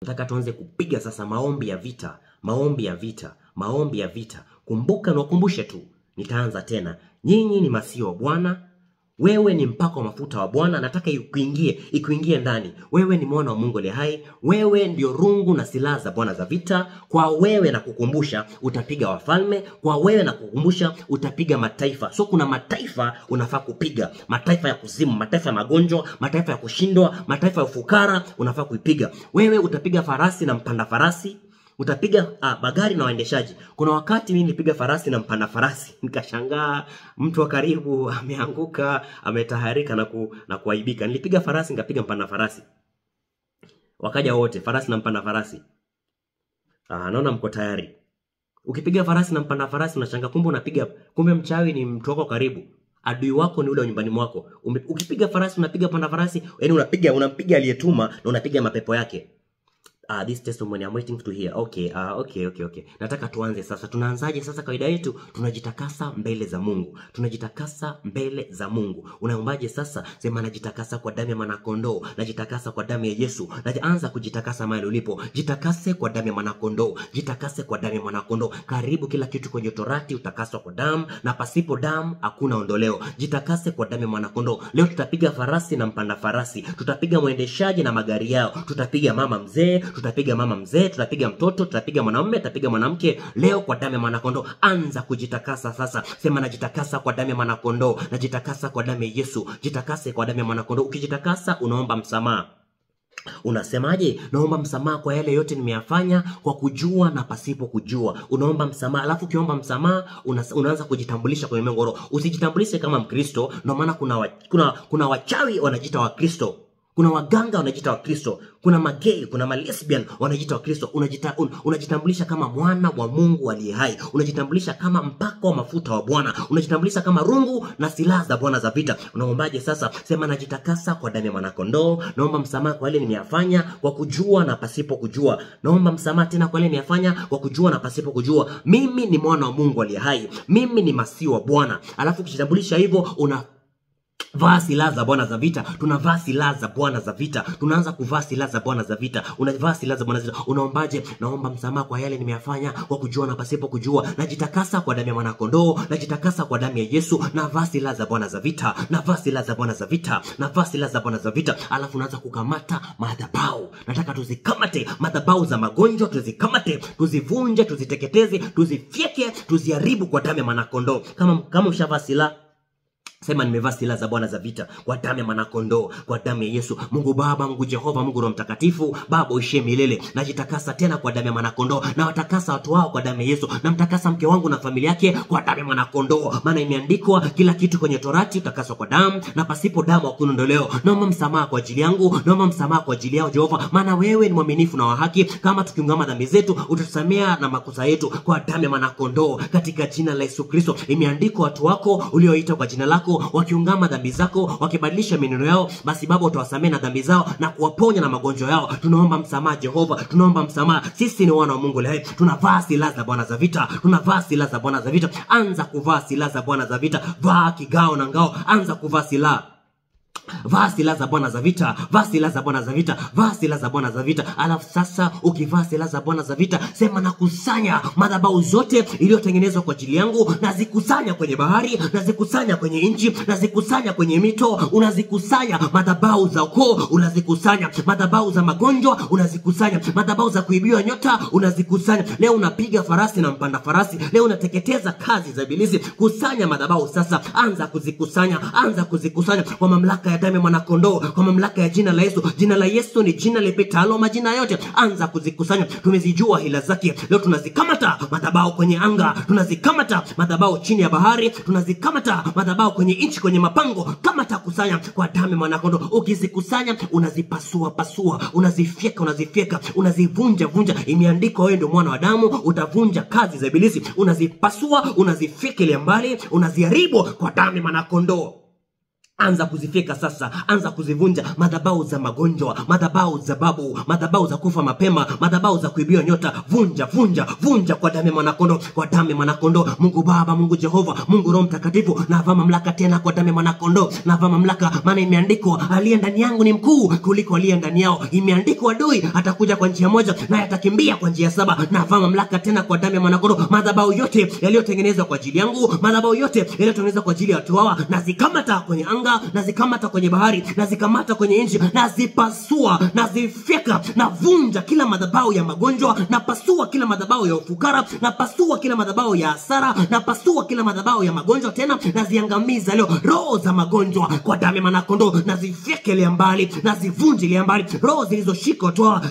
Nataka tuanze kupiga sasa maombi ya vita, maombi ya vita, maombi ya vita. Kumbuka na ukumbushe tu, nitaanza tena. Nyinyi ni masio wa Bwana, wewe ni mpako wa mafuta wa Bwana. Nataka ikuingie ndani. Wewe ni mwana wa Mungu aliye hai, wewe ndio rungu na silaha za Bwana za vita. Kwa wewe na kukumbusha utapiga wafalme, kwa wewe na kukumbusha utapiga mataifa. So kuna mataifa unafaa kupiga, mataifa ya kuzimu, mataifa ya magonjwa, mataifa ya kushindwa, mataifa ya ufukara unafaa kuipiga. Wewe utapiga farasi na mpanda farasi, utapiga magari na waendeshaji. Kuna wakati mimi nilipiga farasi na mpanda farasi, nikashangaa mtu wa karibu ameanguka, ametaharika na kuaibika. Nilipiga farasi nikapiga mpanda farasi, wakaja wote, farasi na mpanda farasi. Naona mko tayari. Ukipiga farasi na mpanda farasi unashangaa kumbe mchawi ni mtu wako karibu. Adui wako ni ule wa nyumbani mwako. Ukipiga farasi unapiga mpanda farasi, yani unampiga aliyetuma na unapiga mapepo yake. This testimony I'm waiting to hear. Okay. Nataka tuanze sasa. Tunaanzaje sasa? Kawaida yetu tunajitakasa mbele za Mungu. Tunajitakasa mbele za Mungu. Unaombaje sasa? Sema najitakasa kwa damu ya mwanakondoo, najitakasa kwa damu ya Yesu. Naanza kujitakasa mahali ulipo. Jitakase kwa damu ya mwanakondoo, jitakase kwa damu ya mwanakondoo. Karibu kila kitu kwenye Torati utakaswa kwa damu, na pasipo damu hakuna ondoleo. Jitakase kwa damu ya mwanakondoo. Leo tutapiga farasi na mpanda farasi, tutapiga mwendeshaji na magari yao, tutapiga mama mzee, tutapiga mtoto, tutapiga mwanamume, tutapiga mwanamke. Leo kwa damu ya mwanakondoo anza kujitakasa sasa. Sema najitakasa kwa damu ya mwanakondoo, najitakasa kwa damu ya Yesu. Jitakase kwa damu ya mwanakondoo. Ukijitakasa unaomba msamaha. Unasemaje? Naomba msamaha kwa yale yote nimeyafanya kwa kujua na pasipo kujua. Unaomba msamaha, alafu ukiomba msamaha unaanza kujitambulisha kwenye mengoro. Usijitambulishe kama Mkristo, ndio maana kuna wachawi wanajiita wa Kristo. Kuna waganga wanajiita wa Kristo, kuna magay, kuna malesbian wanajiita wa Kristo. Unajitambulisha kama mwana wa Mungu aliye hai, unajitambulisha kama mpako wa mafuta wa Bwana, unajitambulisha kama rungu na silaha za Bwana za vita. Unaombaje sasa? Sema najitakasa kwa damu ya mwanakondoo. Naomba msamaha kwa yale nimeyafanya kwa kujua na pasipo kujua. Naomba msamaha tena kwa yale nimeyafanya kwa kujua na pasipo kujua. Mimi ni mwana wa Mungu aliye hai, mimi ni masihi wa Bwana. Alafu ukijitambulisha hivyo vaa silaha za Bwana za vita. Tunavaa silaha za Bwana za vita. Tunaanza kuvaa silaha za Bwana za vita. Unavaa silaha za Bwana za vita. Unaombaje? Naomba msamaha kwa yale nimeyafanya kwa kujua na pasipo kujua. Najitakasa kwa damu ya mwanakondoo, najitakasa kwa damu ya Yesu. Navaa silaha za Bwana za vita. Navaa silaha za Bwana za vita. Navaa silaha za Bwana za vita. Alafu unaanza kukamata madhabahu. Nataka tuzikamate madhabahu za magonjwa, tuzikamate, tuzivunje, tuziteketeze, tuzifyeke, tuziharibu kwa damu ya mwanakondoo. Kama ushavaa silaha, sema nimevaa silaha za Bwana za vita kwa damu ya mwanakondoo, kwa damu ya Yesu. Mungu Baba, Mungu Jehova, Mungu Roho Mtakatifu, Baba uishie milele. Najitakasa tena kwa damu ya mwanakondoo, na watakasa watu wao kwa damu ya Yesu. Namtakasa mke wangu na familia yake kwa damu ya mwanakondoo, maana imeandikwa kila kitu kwenye Torati utakaswa kwa damu, na pasipo damu hakuna ondoleo. Naomba msamaha kwa ajili yangu, naomba msamaha kwa ajili yao Jehova, maana wewe ni mwaminifu na wa haki. Kama tukiungama dhambi zetu utatusamea na makosa yetu kwa damu ya mwanakondoo, katika jina la Yesu Kristo. Imeandikwa watu wako ulioita kwa jina lako wakiungama dhambi zako, wakibadilisha maneno yao, basi Baba utawasamehe na dhambi zao na kuwaponya na magonjwa yao. Tunaomba msamaha Jehova, tunaomba msamaha. Sisi ni wana wa Mungu leo. Tunavaa silaha za Bwana za vita, tunavaa silaha za Bwana za vita. Anza kuvaa silaha za Bwana za vita. Vaa kigao na ngao, anza kuvaa silaha. Vaa silaha za Bwana za vita, vaa silaha za Bwana za vita, vaa silaha za Bwana za vita. Alafu sasa ukivaa silaha za Bwana za vita, sema nakusanya madhabahu zote iliyotengenezwa kwa ajili yangu, nazikusanya kwenye bahari, nazikusanya kwenye nchi, nazikusanya kwenye mito. Unazikusanya madhabahu za ukoo, unazikusanya madhabahu za magonjwa, unazikusanya madhabahu za kuibiwa nyota, unazikusanya. Leo unapiga farasi na mpanda farasi, leo unateketeza kazi za ibilisi. Kusanya madhabahu sasa, anza kuzikusanya, anza kuzikusanya kwa mamlaka ya damu ya mwanakondoo, kwa mamlaka ya jina la Yesu. Jina la Yesu ni jina lipitalo majina yote. Anza kuzikusanya. Tumezijua hila zake. Leo tunazikamata madhabahu kwenye anga, tunazikamata madhabahu chini ya bahari, tunazikamata madhabahu kwenye nchi, kwenye mapango. Kamata, kusanya kwa damu ya mwanakondoo. Ukizikusanya unazipasua pasua, unazifyeka, unazivunja. Imeandikwa wewe ndio mwana wa damu, utavunja kazi za ibilisi. Unazipasua, unazifyeka ile mbali, unaziharibu kwa damu ya mwanakondoo. Anza kuzifika sasa, anza kuzivunja madhabahu za magonjwa, madhabahu za babu, madhabahu za kufa mapema, madhabahu za kuibia nyota. Vunja, vunja, vunja kwa damu ya Mwanakondoo, kwa damu ya Mwanakondoo. Mungu Baba, Mungu Jehova, Mungu Roho Mtakatifu, navaa mamlaka tena kwa damu ya Mwanakondoo. Navaa mamlaka, maana imeandikwa, aliye ndani yangu ni mkuu kuliko aliye ndani yao. Imeandikwa, adui atakuja kwa njia moja na atakimbia kwa njia 7. Navaa mamlaka tena kwa damu ya Mwanakondoo. Madhabahu yote yaliyotengenezwa kwa ajili yangu, madhabahu yote yaliyotengenezwa kwa ajili ya watu hawa, nazikamata kwenye anga, nazikamata kwenye bahari, nazikamata kwenye nchi, nazipasua, nazifyeka, navunja kila madhabahu ya magonjwa, napasua kila madhabahu ya ufukara, napasua kila madhabahu ya hasara, napasua kila madhabahu ya magonjwa tena, naziangamiza leo roho za magonjwa kwa damu ya Mwanakondoo. Nazifyekelea mbali, nazivunjilia mbali roho zilizoshika toa.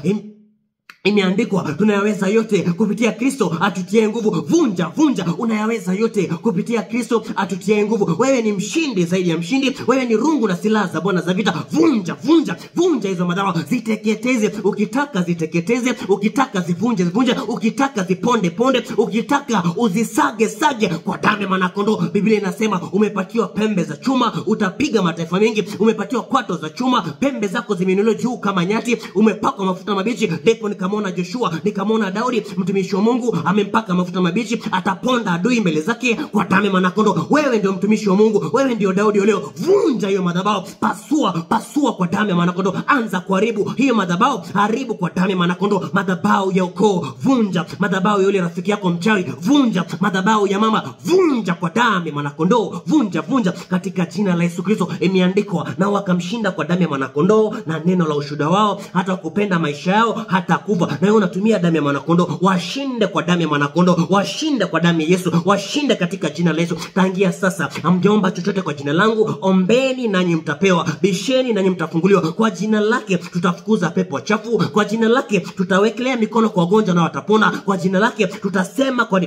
Imeandikwa, tunayaweza yote kupitia Kristo atutie nguvu. Vunja, vunja, unayaweza yote kupitia Kristo atutie nguvu. Wewe ni mshindi zaidi ya mshindi. Wewe ni rungu na silaha za Bwana za vita. Vunja, vunja, vunja hizo madhabahu, ziteketeze. Ukitaka ziteketeze, ukitaka zivunje, zivunje, ukitaka ziponde, ponde, ukitaka uzisage, sage kwa damu ya Mwanakondoo. Biblia inasema, umepatiwa pembe za chuma, utapiga mataifa mengi. Umepatiwa kwato za chuma, pembe zako zimeinuliwa juu kama nyati. Umepakwa mafuta mabichi. Ndipo nikamwona Joshua, nikamwona Daudi mtumishi wa Mungu amempaka mafuta mabichi, ataponda adui mbele zake kwa damu ya Mwanakondoo. Wewe ndio mtumishi wa Mungu, wewe ndio Daudi leo. Vunja hiyo madhabahu, pasua, pasua kwa damu ya Mwanakondoo. Anza kuharibu hiyo madhabahu, haribu kwa damu ya Mwanakondoo. Madhabahu ya ukoo, vunja. Madhabahu ya yule rafiki yako mchawi, vunja. Madhabahu ya mama, vunja kwa damu ya Mwanakondoo. Vunja, vunja katika jina la Yesu Kristo. Imeandikwa, na wakamshinda kwa damu ya Mwanakondoo na neno la ushuhuda wao, hata kupenda maisha yao hata kufa. Na wewe unatumia damu ya Mwanakondoo. Washinde kwa damu ya Mwanakondoo, washinde kwa damu ya Yesu, washinde katika jina la Yesu. Tangia sasa, hamjaomba chochote kwa jina langu, ombeni nanyi mtapewa, bisheni nanyi mtafunguliwa. Kwa jina lake tutafukuza pepo wachafu, kwa jina lake tutawekelea mikono kwa wagonjwa na watapona, kwa jina lake tutasema kwa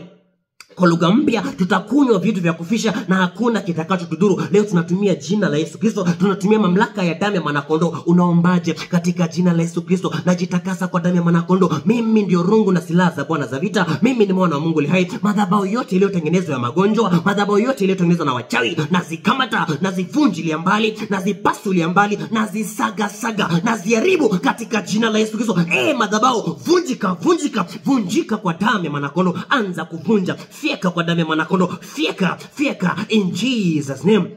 lugha mpya, tutakunywa vitu vya kufisha na hakuna kitakachotudhuru. Leo tunatumia jina la Yesu Kristo, tunatumia mamlaka ya damu ya Mwanakondoo. Unaombaje? Katika jina la Yesu Kristo, najitakasa kwa damu ya Mwanakondoo. Mimi ndio rungu na silaha za Bwana za vita. Mimi ni mwana wa Mungu ali hai. Madhabahu yote iliyotengenezwa ya magonjwa, madhabahu yote iliyotengenezwa na wachawi, nazikamata, nazivunjilia mbali, nazipasulia mbali, nazisaga saga, naziharibu katika jina la Yesu Kristo. Madhabahu, vunjika, vunjika, vunjika kwa damu ya Mwanakondoo. Anza kuvunja. Fieka kwa damu ya Mwanakondoo. Fieka, fieka in Jesus name.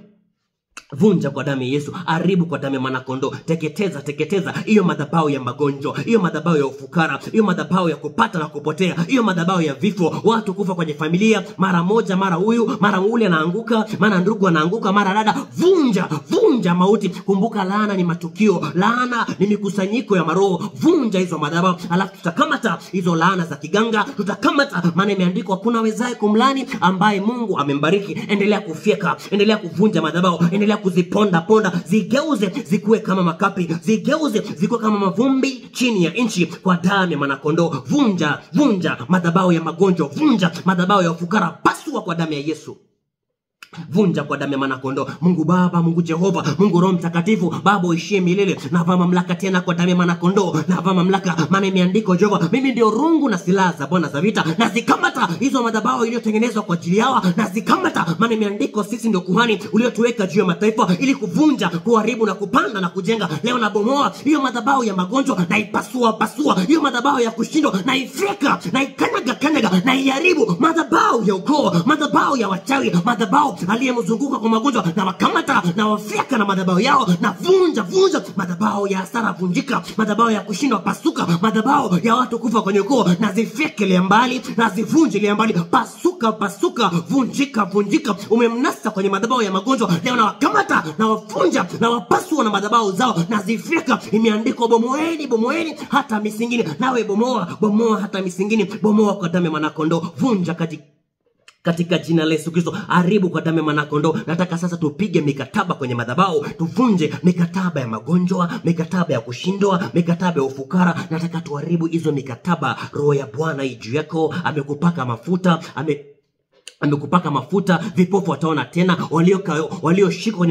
Vunja kwa damu ya Yesu, haribu kwa damu ya Mwanakondoo. Teketeza, teketeza hiyo madhabahu ya magonjwa, hiyo madhabahu ya ufukara, hiyo madhabahu ya kupata na kupotea, hiyo madhabahu ya vifo, watu kufa kwenye familia, mara moja, mara huyu, mara ule anaanguka, mara ndugu anaanguka, mara dada. Vunja, vunja mauti. Kumbuka, laana ni matukio, laana ni mikusanyiko ya maroho. Vunja hizo madhabahu, alafu tutakamata hizo laana za kiganga, tutakamata, maana imeandikwa, kuna wezaye kumlani ambaye Mungu amembariki. Endelea kufyeka, endelea kuvunja madhabahu, endelea kuziponda ponda, zigeuze zikuwe kama makapi, zigeuze zikuwe kama mavumbi chini ya nchi kwa damu ya Mwanakondoo. Vunja, vunja madhabahu ya magonjwa, vunja madhabahu ya ufukara, pasua kwa damu ya Yesu. Vunja kwa damu ya Mwanakondoo. Mungu Baba, Mungu Jehova, Mungu Roho Mtakatifu, Baba uishie milele, navaa mamlaka tena kwa damu ya Mwanakondoo. Navaa mamlaka, maana imeandikwa, Jehova, mimi ndio rungu na silaha za Bwana za vita. Nazikamata hizo madhabahu iliyotengenezwa kwa ajili yao, nazikamata, maana imeandikwa, sisi ndio kuhani uliotuweka juu ya mataifa ili kuvunja, kuharibu na kupanda na kujenga. Leo nabomoa hiyo madhabahu ya magonjwa, naipasua pasua hiyo madhabahu ya kushindwa, naifyeka, naikanyaga kanyaga, naiharibu madhabahu ya ukoo, madhabahu ya wachawi, madhabahu aliyemzunguka kwa magonjwa, na wakamata na wafyeka na madhabahu yao, na vunja, vunja madhabahu ya hasara, vunjika madhabahu ya kushindwa, pasuka madhabahu ya watu kufa kwenye ukoo, nazifyekelea mbali, nazivunjilia mbali, pasuka, pasuka, vunjika, vunjika. Umemnasa kwenye madhabahu ya magonjwa, leo na wakamata na wavunja na wapasua na madhabahu zao, nazifyeka. Imeandikwa, bomoeni, bomoeni hata misingini. Nawe bomoa, bomoa hata misingini, bomoa kwa damu ya Mwanakondoo. Vunja katika jina la Yesu Kristo, haribu kwa damu ya Mwanakondoo. Nataka sasa tupige mikataba kwenye madhabahu, tuvunje mikataba ya magonjwa, mikataba ya kushindwa, mikataba ya ufukara. Nataka tuharibu hizo mikataba. Roho ya Bwana juu yako, amekupaka mafuta, amekupaka mafuta, vipofu wataona tena, walioshikwa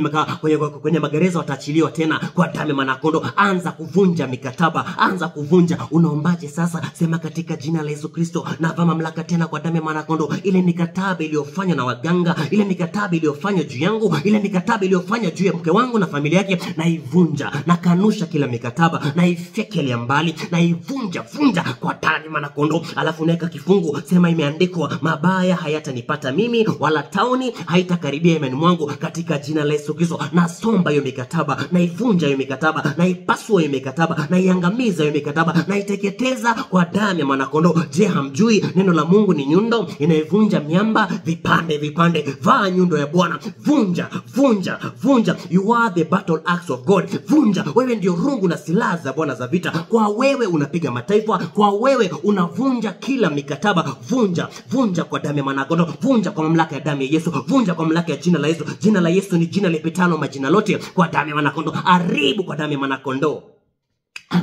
kwenye magereza wataachiliwa tena kwa damu ya mwanakondoo. Anza kuvunja mikataba, anza kuvunja. Unaombaje sasa? Sema katika jina la Yesu Kristo, navaa mamlaka tena kwa damu ya mwanakondoo. Ile mikataba iliyofanywa na waganga, ile mikataba iliyofanywa juu yangu, ile mikataba iliyofanywa juu ya mke wangu na familia yake, naivunja, na kanusha kila mikataba, na ifekelia mbali, na ivunja kwa damu ya mwanakondoo. Alafu unaweka kifungu, sema imeandikwa, mabaya hayatanipata mimi, wala tauni haitakaribia imani mwangu, katika jina la Yesu Kristo. Nasomba hiyo mikataba, naivunja hiyo mikataba, naipasua hiyo mikataba, naiangamiza hiyo mikataba, naiteketeza kwa damu ya mwanakondoo. Je, hamjui neno la Mungu ni nyundo inaivunja miamba vipande? Vaa nyundo ya Bwana, vunja. You are the battle axe of God. Vunja. Wewe ndio rungu na silaha za Bwana za vita. Kwa wewe unapiga mataifa, kwa wewe unavunja kila mikataba. Vunja kwa damu ya mwanakondoo, vunja kwa mamlaka ya damu ya Yesu, vunja kwa mamlaka ya jina la Yesu. Jina la Yesu ni jina lipitalo majina lote, kwa damu ya mwanakondoo. Haribu kwa damu ya mwanakondoo.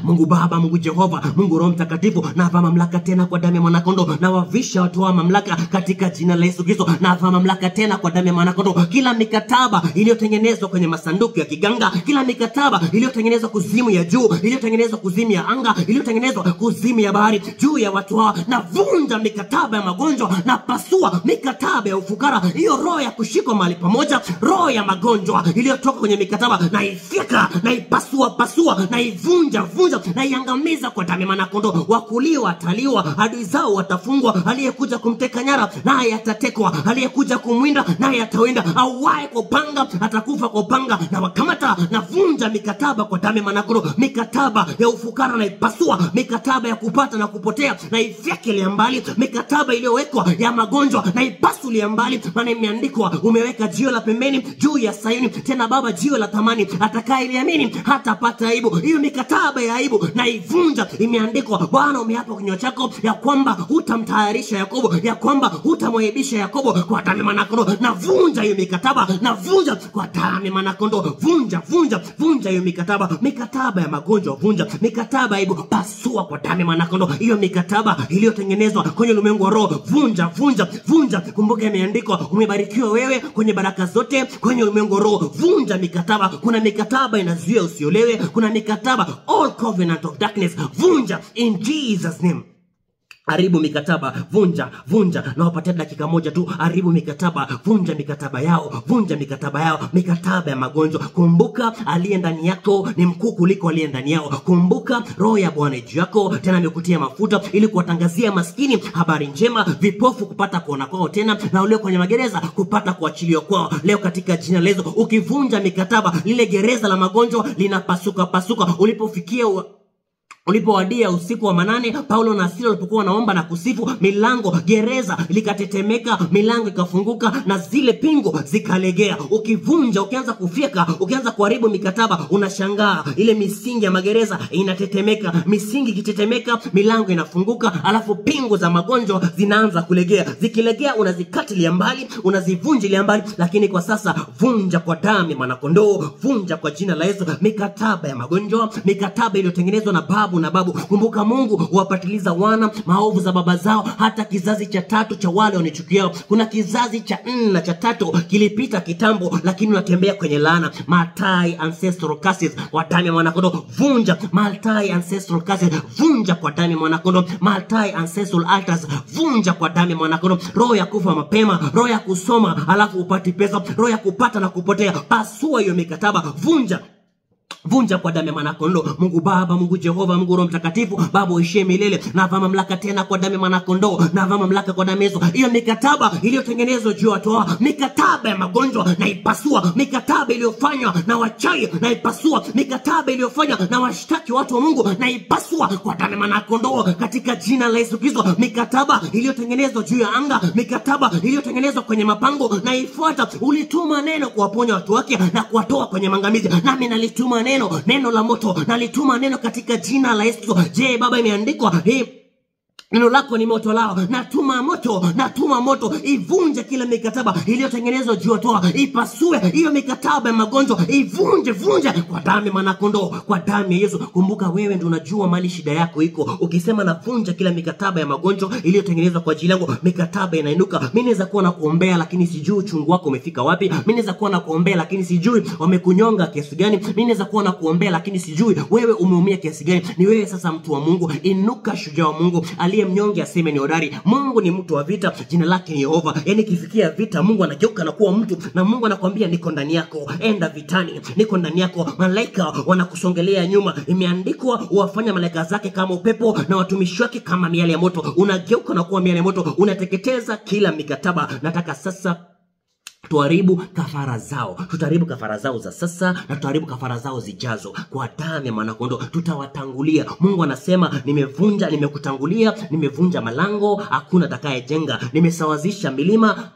Mungu Baba, Mungu Jehova, Mungu Roho Mtakatifu, navaa mamlaka tena kwa damu ya mwanakondoo, na wavisha watu wa mamlaka katika jina la Yesu Kristo. Navaa mamlaka tena kwa damu ya mwanakondoo. Kila mikataba iliyotengenezwa kwenye masanduku ya kiganga, kila mikataba iliyotengenezwa kuzimu ya juu, iliyotengenezwa kuzimu ya anga, iliyotengenezwa kuzimu ya bahari juu ya watu hawa, na vunja mikataba ya magonjwa, na pasua mikataba ya ufukara. Hiyo roho ya kushikwa mahali pamoja, roho ya magonjwa iliyotoka kwenye mikataba, na ifika, na ipasua, na ivunja, na iangamiza kwa damu ya mwanakondoo. Wakuliwa ataliwa, adui zao watafungwa. Aliyekuja kumteka nyara naye atatekwa, aliyekuja kumwinda naye atawinda. Auaye kwa upanga atakufa kwa upanga. Na wakamata, na vunja mikataba kwa damu ya mwanakondoo. Mikataba ya ufukara na ipasua, mikataba ya kupata na kupotea na ifyekelia mbali, mikataba iliyowekwa ya magonjwa na ipasulia mbali. Maana imeandikwa, umeweka jiwe la pembeni juu ya Sayuni, tena Baba jiwe la thamani, atakayeliamini hatapata aibu. Hiyo mikataba ya aibu na ivunja. Imeandikwa, Bwana umeapa kinywa chako ya kwamba hutamtayarisha Yakobo, ya kwamba hutamwaibisha Yakobo, kwa damu ya mwanakondoo. Na vunja hiyo mikataba, na vunja kwa damu ya mwanakondoo. Vunja hiyo mikataba ya magonjwa, vunja mikataba ya aibu, pasua kwa damu ya mwanakondoo. Hiyo mikataba iliyotengenezwa kwenye ulimwengu wa roho, vunja. Kumbuka imeandikwa, umebarikiwa wewe kwenye baraka zote kwenye ulimwengu wa roho. Vunja mikataba. Kuna mikataba inazuia usiolewe, kuna mikataba, all covenant of darkness, vunja in Jesus name. Haribu mikataba, vunja. Na wapatia dakika moja tu. Haribu mikataba, vunja mikataba yao, mikataba ya magonjwa. Kumbuka aliye ndani yako ni mkuu kuliko aliye ndani yao. Kumbuka roho ya Bwana juu yako, tena amekutia mafuta ili kuwatangazia maskini habari njema, vipofu kupata kuona kwao tena, na walio kwenye magereza kupata kuachiliwa kwao. Leo katika jina la Yesu, ukivunja mikataba, lile gereza la magonjwa linapasuka. Ulipowadia usiku wa manane, Paulo na Sila walipokuwa wanaomba na kusifu, milango gereza likatetemeka, milango ikafunguka, na zile pingu zikalegea. Ukivunja, ukianza kufyeka, ukianza kuharibu mikataba, unashangaa ile misingi ya magereza inatetemeka. Misingi ikitetemeka, milango inafunguka, alafu pingu za magonjwa zinaanza kulegea. Zikilegea, unazikatilia mbali, unazivunjilia mbali. Lakini kwa sasa, vunja kwa damu ya mwanakondoo, vunja kwa jina la Yesu mikataba ya magonjwa, mikataba iliyotengenezwa na babu. Kumbuka Mungu huwapatiliza wana maovu za baba zao, hata kizazi cha 3 cha wale wanichukiao. Kuna kizazi cha 4 na cha 3 kilipita kitambo, lakini unatembea kwenye laana. Multi ancestral curses kwa damu ya mwanakondoo, vunja. Multi ancestral curses, vunja kwa damu ya mwanakondoo. Multi ancestral altars, vunja kwa damu ya mwanakondoo. Roho ya kufa mapema, roho ya kusoma alafu upati pesa, roho ya kupata na kupotea, pasua hiyo mikataba, vunja kwa damu ya mwanakondoo. Mungu Baba, Mungu Jehova, Mungu Roho Mtakatifu, Baba uishie milele, navaa mamlaka tena kwa damu ya mwanakondoo, navaa mamlaka kwa damu ya Yesu. Hiyo mikataba iliyotengenezwa juu ya watu hawa, mikataba ya magonjwa na ipasua, mikataba iliyofanywa na wachawi na ipasua, mikataba iliyofanywa na washtaki watu wa Mungu na ipasua kwa damu ya mwanakondoo, katika jina la Yesu Kristo. Mikataba iliyotengenezwa juu ya anga, mikataba iliyotengenezwa kwenye mapango na ifuata. Ulituma neno kuwaponya watu wake na kuwatoa kwenye mangamizi, nami nalituma neno la moto, nalituma neno katika jina la Yesu. Je, Baba, imeandikwa Neno lako ni moto lao. Natuma moto ivunje kila mikataba iliyotengenezwa juu ya toa. Ipasue hiyo mikataba ya magonjwa, ivunje kwa damu ya mwanakondoo, kwa damu ya Yesu. Kumbuka wewe ndio unajua mali shida yako iko. Ukisema navunja kila mikataba ya magonjwa iliyotengenezwa kwa ajili yangu, mikataba inainuka. Mimi naweza kuwa na kuombea lakini sijui uchungu wako umefika wapi. Mimi naweza kuwa na kuombea lakini sijui wamekunyonga kiasi gani. Mimi naweza kuwa na kuombea lakini sijui wewe umeumia kiasi gani. Ni wewe sasa mtu wa Mungu, inuka shujaa wa Mungu. Mnyonge aseme ni hodari. Mungu ni mtu wa vita, jina lake ni Yehova. Yani kifikia vita Mungu anageuka na kuwa mtu, na Mungu anakuambia niko ndani yako, enda vitani, niko ndani yako. Malaika wanakusongelea nyuma. Imeandikwa uwafanya malaika zake kama upepo na watumishi wake kama miale ya moto. Unageuka na kuwa miale ya moto, unateketeza kila mikataba. Nataka sasa tuharibu kafara zao. Tutaharibu kafara zao za sasa na tutaharibu kafara zao zijazo kwa damu ya mwanakondoo. Tutawatangulia. Mungu anasema nimekutangulia, nimevunja malango, hakuna atakayejenga. Nimesawazisha milima,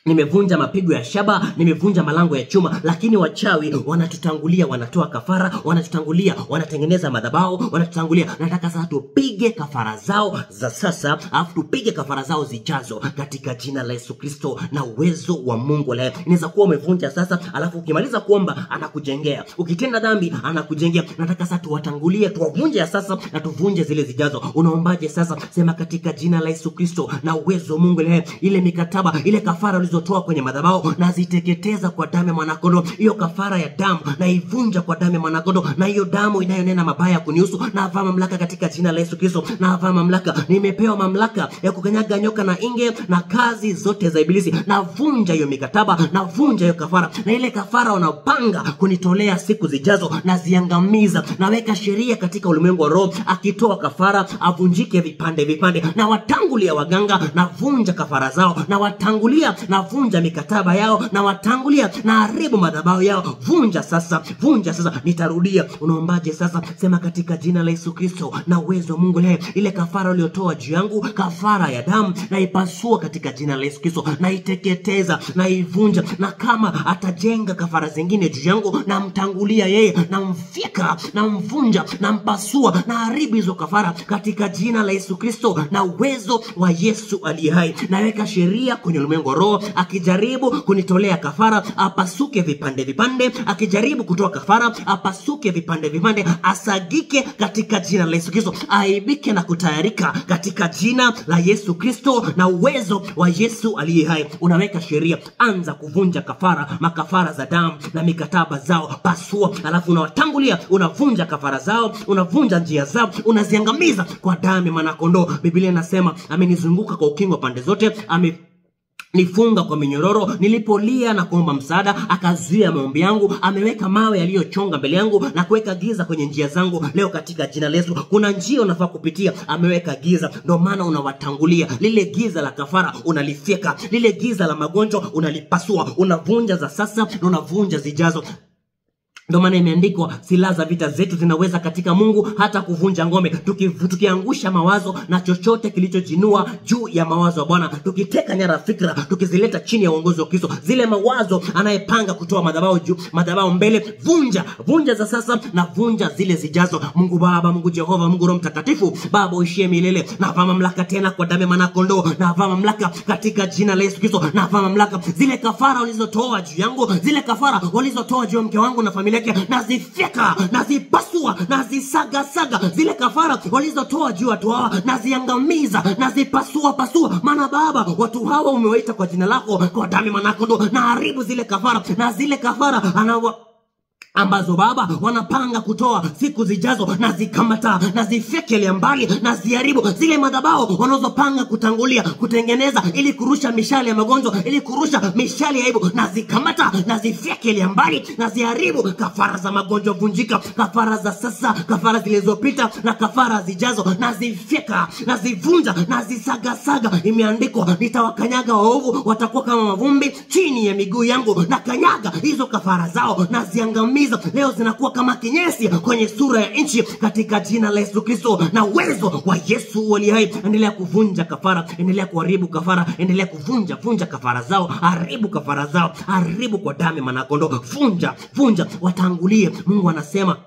nimevunja mapigo ya shaba, nimevunja malango ya chuma. Lakini wachawi wanatutangulia, wanatoa kafara, wanatutangulia, wanatengeneza madhabahu, wanatutangulia. Nataka sasa tupige kafara zao za sasa, alafu tupige kafara zao zijazo katika jina la Yesu Kristo na uwezo wa Mungu. Inaweza kuwa umevunja sasa, alafu ukimaliza kuomba anakujengea. Ukitenda dhambi anakujengea. Nataka sasa tuwatangulie, tuwavunje ya sasa na tuvunje zile zijazo. Unaombaje sasa? Sema katika jina la Yesu Kristo na uwezo wa Mungu. Ile mikataba, ile kafara ulizotoa kwenye madhabahu, na ziteketeza kwa damu ya mwanakondoo. Hiyo kafara ya damu na ivunja kwa damu ya mwanakondoo, na hiyo damu inayonena mabaya kunihusu, na avaa mamlaka katika jina la Yesu Kristo. Na avaa mamlaka, nimepewa mamlaka ya kukanyaga nyoka na inge na kazi zote za ibilisi. Na vunja hiyo mikataba, na vunja hiyo kafara, na ile kafara wanapanga kunitolea siku zijazo na ziangamiza. Naweka sheria katika ulimwengu wa roho, akitoa kafara avunjike vipande. Na watangulia waganga, na vunja kafara zao, na watangulia, na vunja mikataba yao, na watangulia, na haribu madhabahu yao. Vunja sasa. Nitarudia. Unaombaje sasa? Sema katika jina la Yesu Kristo na uwezo wa Mungu. Ile kafara uliotoa juu yangu, kafara ya damu, na ipasua katika jina la Yesu Kristo, na iteketeza, na ivunja. Na kama atajenga kafara zingine juu yangu, na mtangulia yeye, na mfika, na mvunja, na mpasua, na haribu hizo kafara katika jina la Yesu Kristo na uwezo wa Yesu aliye hai. Naweka sheria kwenye ulimwengu wa roho, akijaribu kunitolea kafara apasuke vipande. Akijaribu kutoa kafara apasuke vipande, asagike katika jina la Yesu Kristo, aibike na kutayarika katika jina la Yesu Kristo na uwezo wa Yesu aliye hai. Unaweka sheria, anza kuvunja kafara, makafara za damu na mikataba zao, pasua. Alafu unawatangulia, unavunja kafara zao, unavunja njia zao, unaziangamiza kwa damu ya mwanakondoo. Biblia inasema amenizunguka kwa ukingo pande zote, nifunga kwa minyororo, nilipolia na kuomba msaada akazuia maombi yangu. Ameweka mawe yaliyochonga mbele yangu na kuweka giza kwenye njia zangu. Leo katika jina la Yesu, kuna njia unafaa kupitia, ameweka giza. Ndio maana unawatangulia. Lile giza la kafara unalifyeka, lile giza la magonjwa unalipasua. Unavunja za sasa na unavunja zijazo. Ndio maana imeandikwa silaha za vita zetu zinaweza katika Mungu hata kuvunja ngome. Tukiangusha mawazo na chochote kilichojinua juu ya mawazo ya Bwana, tukiteka nyara fikra, tukizileta chini ya uongozi wa Kristo. Zile mawazo anayepanga kutoa madhabahu juu, madhabahu mbele, vunja za sasa na vunja zile zijazo. Mungu Baba, Mungu Jehova, Mungu Roho Mtakatifu, Baba uishie milele. Na vaa mamlaka tena kwa damu ya mwanakondoo, na vaa mamlaka katika jina la Yesu Kristo. Na vaa mamlaka zile kafara walizotoa juu yangu, zile kafara walizotoa juu ya mke wangu na familia yake, nazifyeka, nazipasua, nazisaga. Zile kafara walizotoa juu watu hawa, naziangamiza, nazipasua. Maana Baba, watu hawa umewaita kwa jina lako, kwa damu ya mwanakondoo. Na haribu zile kafara, na zile kafara ambazo Baba wanapanga kutoa siku zijazo, na zikamata, na zifyekele mbali, na ziharibu zile madhabahu wanazopanga kutangulia kutengeneza ili kurusha mishale ya magonjwa, ili kurusha mishale ya aibu, na zikamata, na zifyekele mbali, na ziharibu kafara za magonjwa. Vunjika kafara za sasa, kafara zilizopita na kafara zijazo, na zifyeka, na zivunja, na zisaga. Imeandikwa nitawakanyaga waovu, watakuwa kama mavumbi chini ya miguu yangu. Na kanyaga hizo kafara zao, na ziangamiza. Leo zinakuwa kama kinyesi kwenye sura ya nchi katika jina la Yesu Kristo na uwezo wa Yesu aliye hai. Endelea kuvunja kafara, endelea kuharibu kafara, endelea kuvunja kafara zao, haribu kafara zao, haribu kwa damu ya mwanakondoo. Vunja, watangulie. Mungu anasema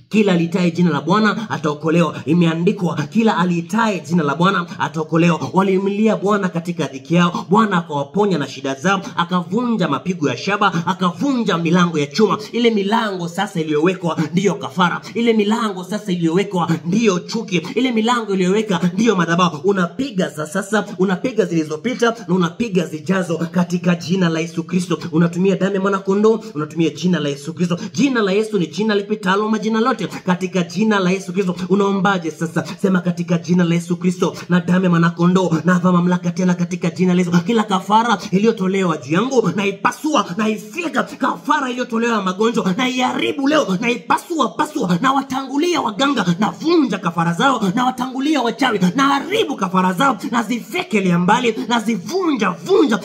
Kila aliitaye jina la Bwana ataokolewa. Imeandikwa, kila aliitaye jina la Bwana ataokolewa. Walimlilia Bwana katika dhiki yao, Bwana akawaponya na shida zao, akavunja mapigo ya shaba, akavunja milango ya chuma. Ile milango sasa iliyowekwa ndiyo kafara. Ile milango sasa iliyowekwa ndiyo chuki. Ile milango iliyoweka ndiyo madhabahu. Unapiga za sasa, unapiga zilizopita na unapiga zijazo katika jina la Yesu Kristo. Unatumia damu ya mwana kondoo, unatumia jina la Yesu Kristo. Jina la Yesu ni jina lipitalo majina lote. Katika jina la Yesu Kristo. Unaombaje sasa? Sema, katika jina la Yesu Kristo na damu ya mwana kondoo na hapa mamlaka tena katika jina la Yesu. Kila kafara iliyotolewa juu yangu na ipasua na ifika. Kafara iliyotolewa magonjwa na iharibu leo, na ipasua na watangulia waganga, na vunja kafara zao, na watangulia wachawi, na haribu kafara zao, na zifekelia mbali, na zivunja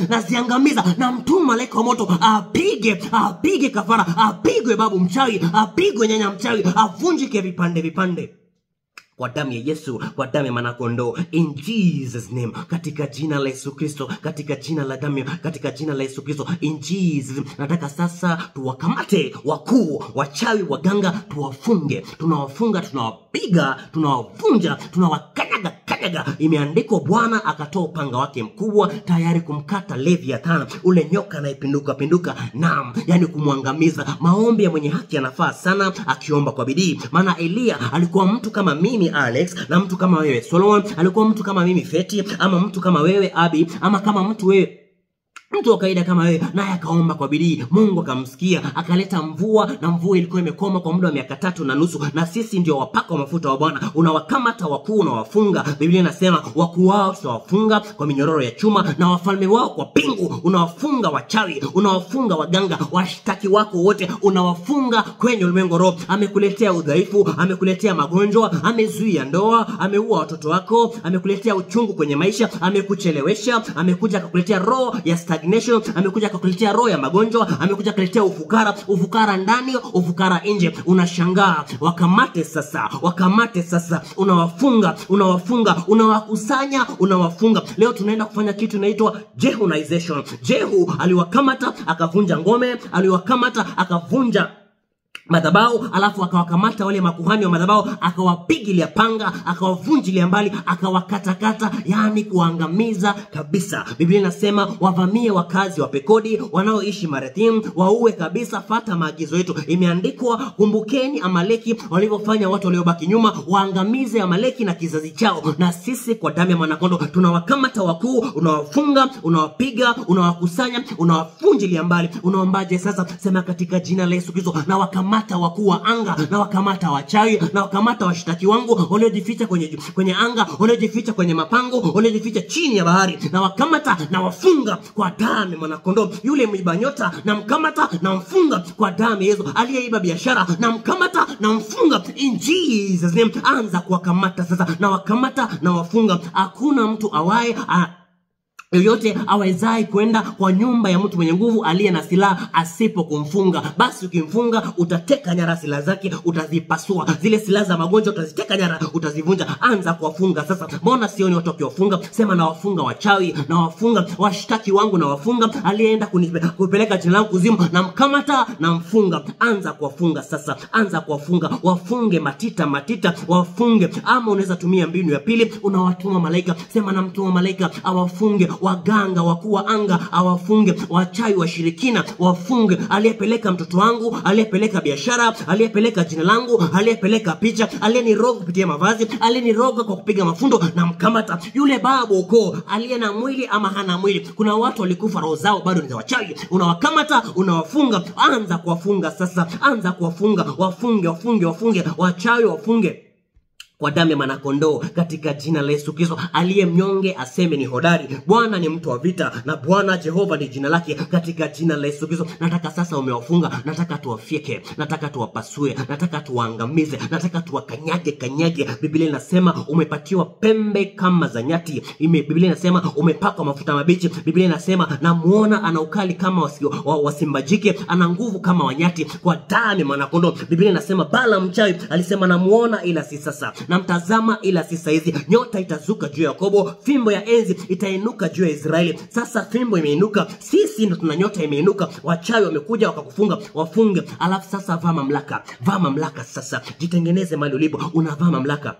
na ziangamiza, na mtuma malaika wa moto apige kafara, apigwe babu mchawi, apigwe nyanya mchawi, avunjike vipande kwa damu ya Yesu, kwa damu ya mwana kondoo, in Jesus name, katika jina la Yesu Kristo, katika jina la damu, katika jina la Yesu Kristo, in Jesus. Nataka sasa tuwakamate wakuu, wachawi, waganga, tuwafunge, tunawafunga, tunawapiga, tunawavunja, tunawakanyaga. Imeandikwa, Bwana akatoa upanga wake mkubwa tayari kumkata Leviathan, ule nyoka anayepinduka, naam, yani kumwangamiza. Maombi ya mwenye haki yanafaa sana akiomba kwa bidii. Maana Elia alikuwa mtu kama mimi Alex, na mtu kama wewe Solomon, alikuwa mtu kama mimi Feti, ama mtu kama wewe Abi, ama kama mtu wewe, mtu wa kawaida kama wewe, naye akaomba kwa bidii. Mungu akamsikia, akaleta mvua, na mvua ilikuwa imekoma kwa muda wa miaka 3.5. Na sisi ndio wapaka wa mafuta wa Bwana. Unawakamata wakuu, unawafunga. Biblia inasema wakuu wao tutawafunga kwa minyororo ya chuma, na wafalme wao kwa pingu. Unawafunga wachawi, unawafunga waganga, washtaki wako wote unawafunga kwenye ulimwengu roho. Amekuletea udhaifu, amekuletea magonjwa, amezuia ndoa, ameua watoto wako, amekuletea uchungu kwenye maisha, amekuchelewesha, amekuja akakuletea roho ya stagnation, amekuja akakuletea roho ya magonjwa, amekuja kuletea ufukara ndani, ufukara nje. Unashangaa. Wakamate sasa, unawafunga, unawakusanya, unawafunga. Leo tunaenda kufanya kitu inaitwa Jehunization. Jehu aliwakamata akavunja ngome, aliwakamata akavunja madhabahu, alafu akawakamata wale makuhani wa madhabahu, akawapigilia panga, akawavunjilia mbali, akawakatakata, yani kuangamiza kabisa. Biblia inasema wavamie wakazi wa Pekodi, wanaoishi Marathim, waue kabisa, fata maagizo yetu. Imeandikwa, kumbukeni Amaleki walivyofanya watu waliobaki nyuma, waangamize Amaleki na kizazi chao. Na sisi kwa damu ya mwanakondoo tunawakamata wakuu, unawafunga, unawapiga, unawakusanya, unawavunjilia mbali. Unaombaje sasa? Sema, katika jina la Yesu Kristo, na wakamata wakuu wa anga, na wakamata wachawi, na wakamata washtaki wangu waliojificha kwenye anga, waliojificha kwenye mapango, waliojificha chini ya bahari, na wakamata na wafunga kwa damu ya mwanakondoo. Yule mwiba nyota na mkamata na mfunga kwa damu ya Yesu. Aliyeiba biashara na mkamata na mfunga in Jesus name. Anza kuwakamata sasa, na wakamata na wafunga. Hakuna mtu awaye yoyote awezai kwenda kwa nyumba ya mtu mwenye nguvu aliye na silaha asipo kumfunga. Basi ukimfunga utateka nyara silaha zake, utazipasua. Zile silaha za magonjwa utaziteka nyara, utazivunja. Anza kuwafunga sasa. Mbona sioni watu wakiwafunga? Sema, na wafunga wachawi, na wafunga washtaki wangu, na wafunga aliyeenda kupeleka jina langu kuzimu, na mkamata na mfunga. Anza kuwafunga sasa, anza kuwafunga. Wafunge matita, wafunge. Ama unaweza tumia mbinu ya pili, unawatuma malaika. Sema, na mtuma malaika awafunge waganga, wakuu wa anga awafunge, wachawi, washirikina wafunge. Aliyepeleka mtoto wangu, aliyepeleka biashara, aliyepeleka jina langu, aliyepeleka picha, aliyeniroga kupitia mavazi, aliyeniroga kwa kupiga mafundo, na mkamata. Yule babu ukoo aliye na mwili ama hana mwili, kuna watu walikufa roho zao bado ni za wachawi, unawakamata, unawafunga. Anza kuwafunga sasa, anza kuwafunga. Wafunge wachawi, wafunge kwa damu ya mwanakondoo, katika jina la Yesu Kristo. Aliye mnyonge aseme ni hodari. Bwana ni mtu wa vita, na Bwana Jehova ni jina lake, katika jina la Yesu Kristo. Nataka sasa umewafunga, nataka tuwafyeke, nataka tuwapasue, nataka tuwaangamize, nataka tuwakanyage. Biblia inasema umepatiwa pembe kama za nyati. Biblia inasema umepakwa mafuta mabichi. Biblia inasema namuona ana ukali kama wasimba jike, ana nguvu kama wanyati, kwa damu ya mwanakondoo. Biblia inasema Bala mchawi alisema namuona ila si sasa. na mtazama ila si saizi. Nyota itazuka juu ya Yakobo, fimbo ya enzi itainuka juu ya Israeli. Sasa fimbo imeinuka, sisi ndo tuna nyota imeinuka. Wachawi wamekuja wakakufunga, wafunge. Alafu sasa vaa mamlaka. Vaa mamlaka sasa. Jitengeneze mahali ulipo, unavaa mamlaka.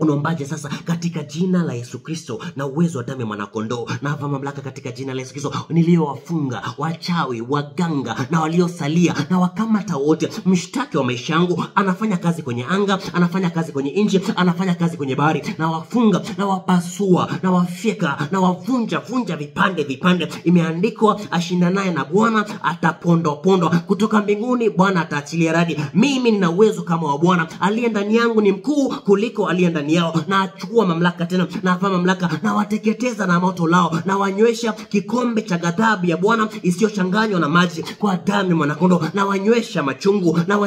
Unaombaje sasa? Katika jina la Yesu Kristo na uwezo wa damu ya mwanakondoo, na hapa mamlaka katika jina la Yesu Kristo niliowafunga wachawi, waganga na waliosalia, na wakamata wote. Mshtaki wa maisha yangu anafanya kazi kwenye anga, anafanya kazi kwenye nchi, anafanya kazi kwenye bahari, na wafunga na wapasua na wafyeka na wavunja vipande vipande. Imeandikwa, ashindanaye na Bwana atapondwa. Kutoka mbinguni Bwana ataachilia radi. Mimi nina uwezo kama wa Bwana, aliye ndani yangu ni mkuu kuliko aliye ndani yao. Na achukua mamlaka tena, na hapa mamlaka, na wateketeza na moto lao, na wanywesha kikombe cha ghadhabu ya Bwana isiyochanganywa na maji, kwa damu ya mwanakondoo. Na wanywesha machungu, na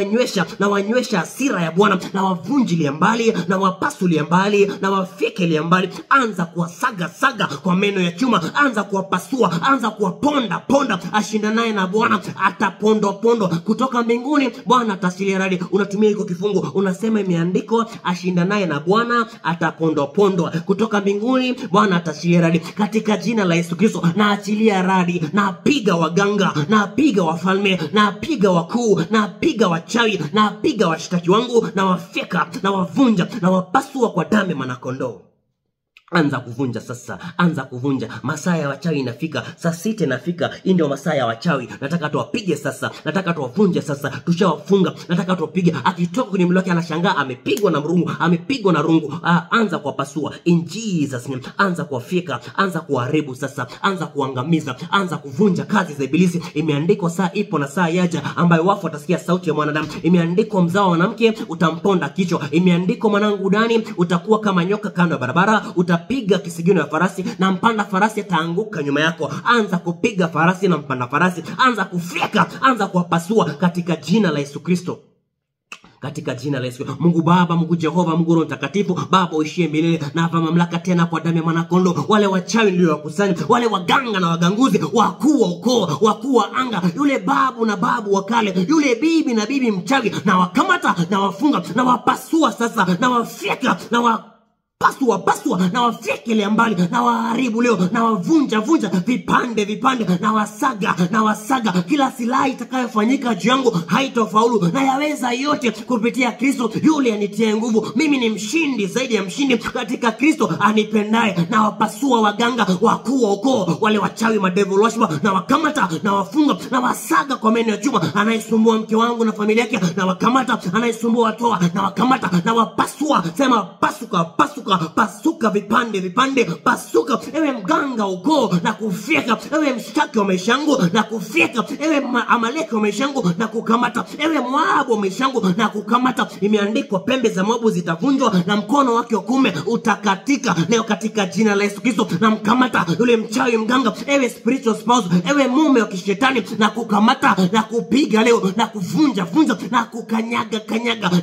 wanywesha hasira ya Bwana, na wavunjilia mbali, na wapasulia mbali, na wafyekelia mbali. Anza kuwasaga kwa meno ya chuma, anza kuwapasua, anza kuwaponda. Ashindanaye na Bwana atapondwa. Kutoka mbinguni Bwana ataachilia radi. Unatumia hiko kifungu, unasema imeandikwa, ashindanaye na Bwana atapondwa. Kutoka mbinguni Bwana ataachilia radi. Katika jina la Yesu Kristo na achilia radi, na piga waganga, na piga wafalme, na piga wakuu, na piga wachawi, na piga washtaki wangu, na wafyeka, na wavunja, na wapasua kwa damu ya mwanakondoo. Anza kuvunja sasa, anza kuvunja. Masaa ya wachawi inafika, saa 6 inafika. Hii ndio masaa ya wachawi. Nataka tuwapige sasa, nataka tuwavunje sasa. Tushawafunga, nataka tuwapige. Akitoka kwenye mwili wake anashangaa amepigwa na rungu, anza kuwapasua in Jesus name. Anza kuwafyeka, anza kuharibu sasa, anza kuangamiza, anza kuvunja kazi za ibilisi. Imeandikwa, saa ipo na saa yaja ambayo wafu watasikia sauti ya mwanadamu. Imeandikwa, mzao wa mwanamke utamponda kichwa. Imeandikwa, mwanangu Dani utakuwa kama nyoka kando ya barabara, piga kisigino ya farasi, na mpanda farasi ataanguka nyuma yako. Anza kupiga farasi na mpanda farasi, anza kufyeka, anza kuwapasua katika jina la Yesu Kristo. Katika jina la Yesu. Mungu Baba, Mungu Jehova, Mungu Roho Mtakatifu, Baba uishie milele, na hapa mamlaka tena kwa damu ya mwanakondoo. Wale wachawi ndio wakusanya, wale waganga na waganguzi, wakuu wa ukoo, wakuu wa anga, yule babu na babu wa kale, yule bibi na bibi mchawi, na wakamata na wafunga, na wapasua sasa, na wafyeka, na pasua na wafyekelea mbali, na waharibu leo, na wavunja vipande, na wasaga. Kila silaha itakayofanyika juu yangu haitofaulu, na yaweza yote kupitia Kristo yule anitie nguvu. Mimi ni mshindi zaidi ya mshindi katika Kristo anipendaye. Na wapasua waganga, wakuu wa ukoo, wale wachawi, devil worshiper, na wakamata na wafunga, na wasaga kwa meno ya chuma. Anayesumbua mke wangu na familia yake, na wakamata. Anayesumbua watoa, na wakamata, na wapasua. Sema pasuka vipande, pasuka. Ewe mganga ukoo, na kufyeka. Ewe mshtaki wa maisha yangu, na kufyeka. Ewe Amaleki wa maisha yangu, na kukamata. Ewe Moabu wa maisha yangu, na kukamata. Imeandikwa, pembe za Moabu zitavunjwa, na mkono wake wa kuume utakatika. Leo katika jina la Yesu Kristo na mkamata yule mchawi, mganga. Ewe spiritual spouse, ewe mume wa kishetani, na kukamata, na kupiga leo, na kuvunja, na kukanyaga,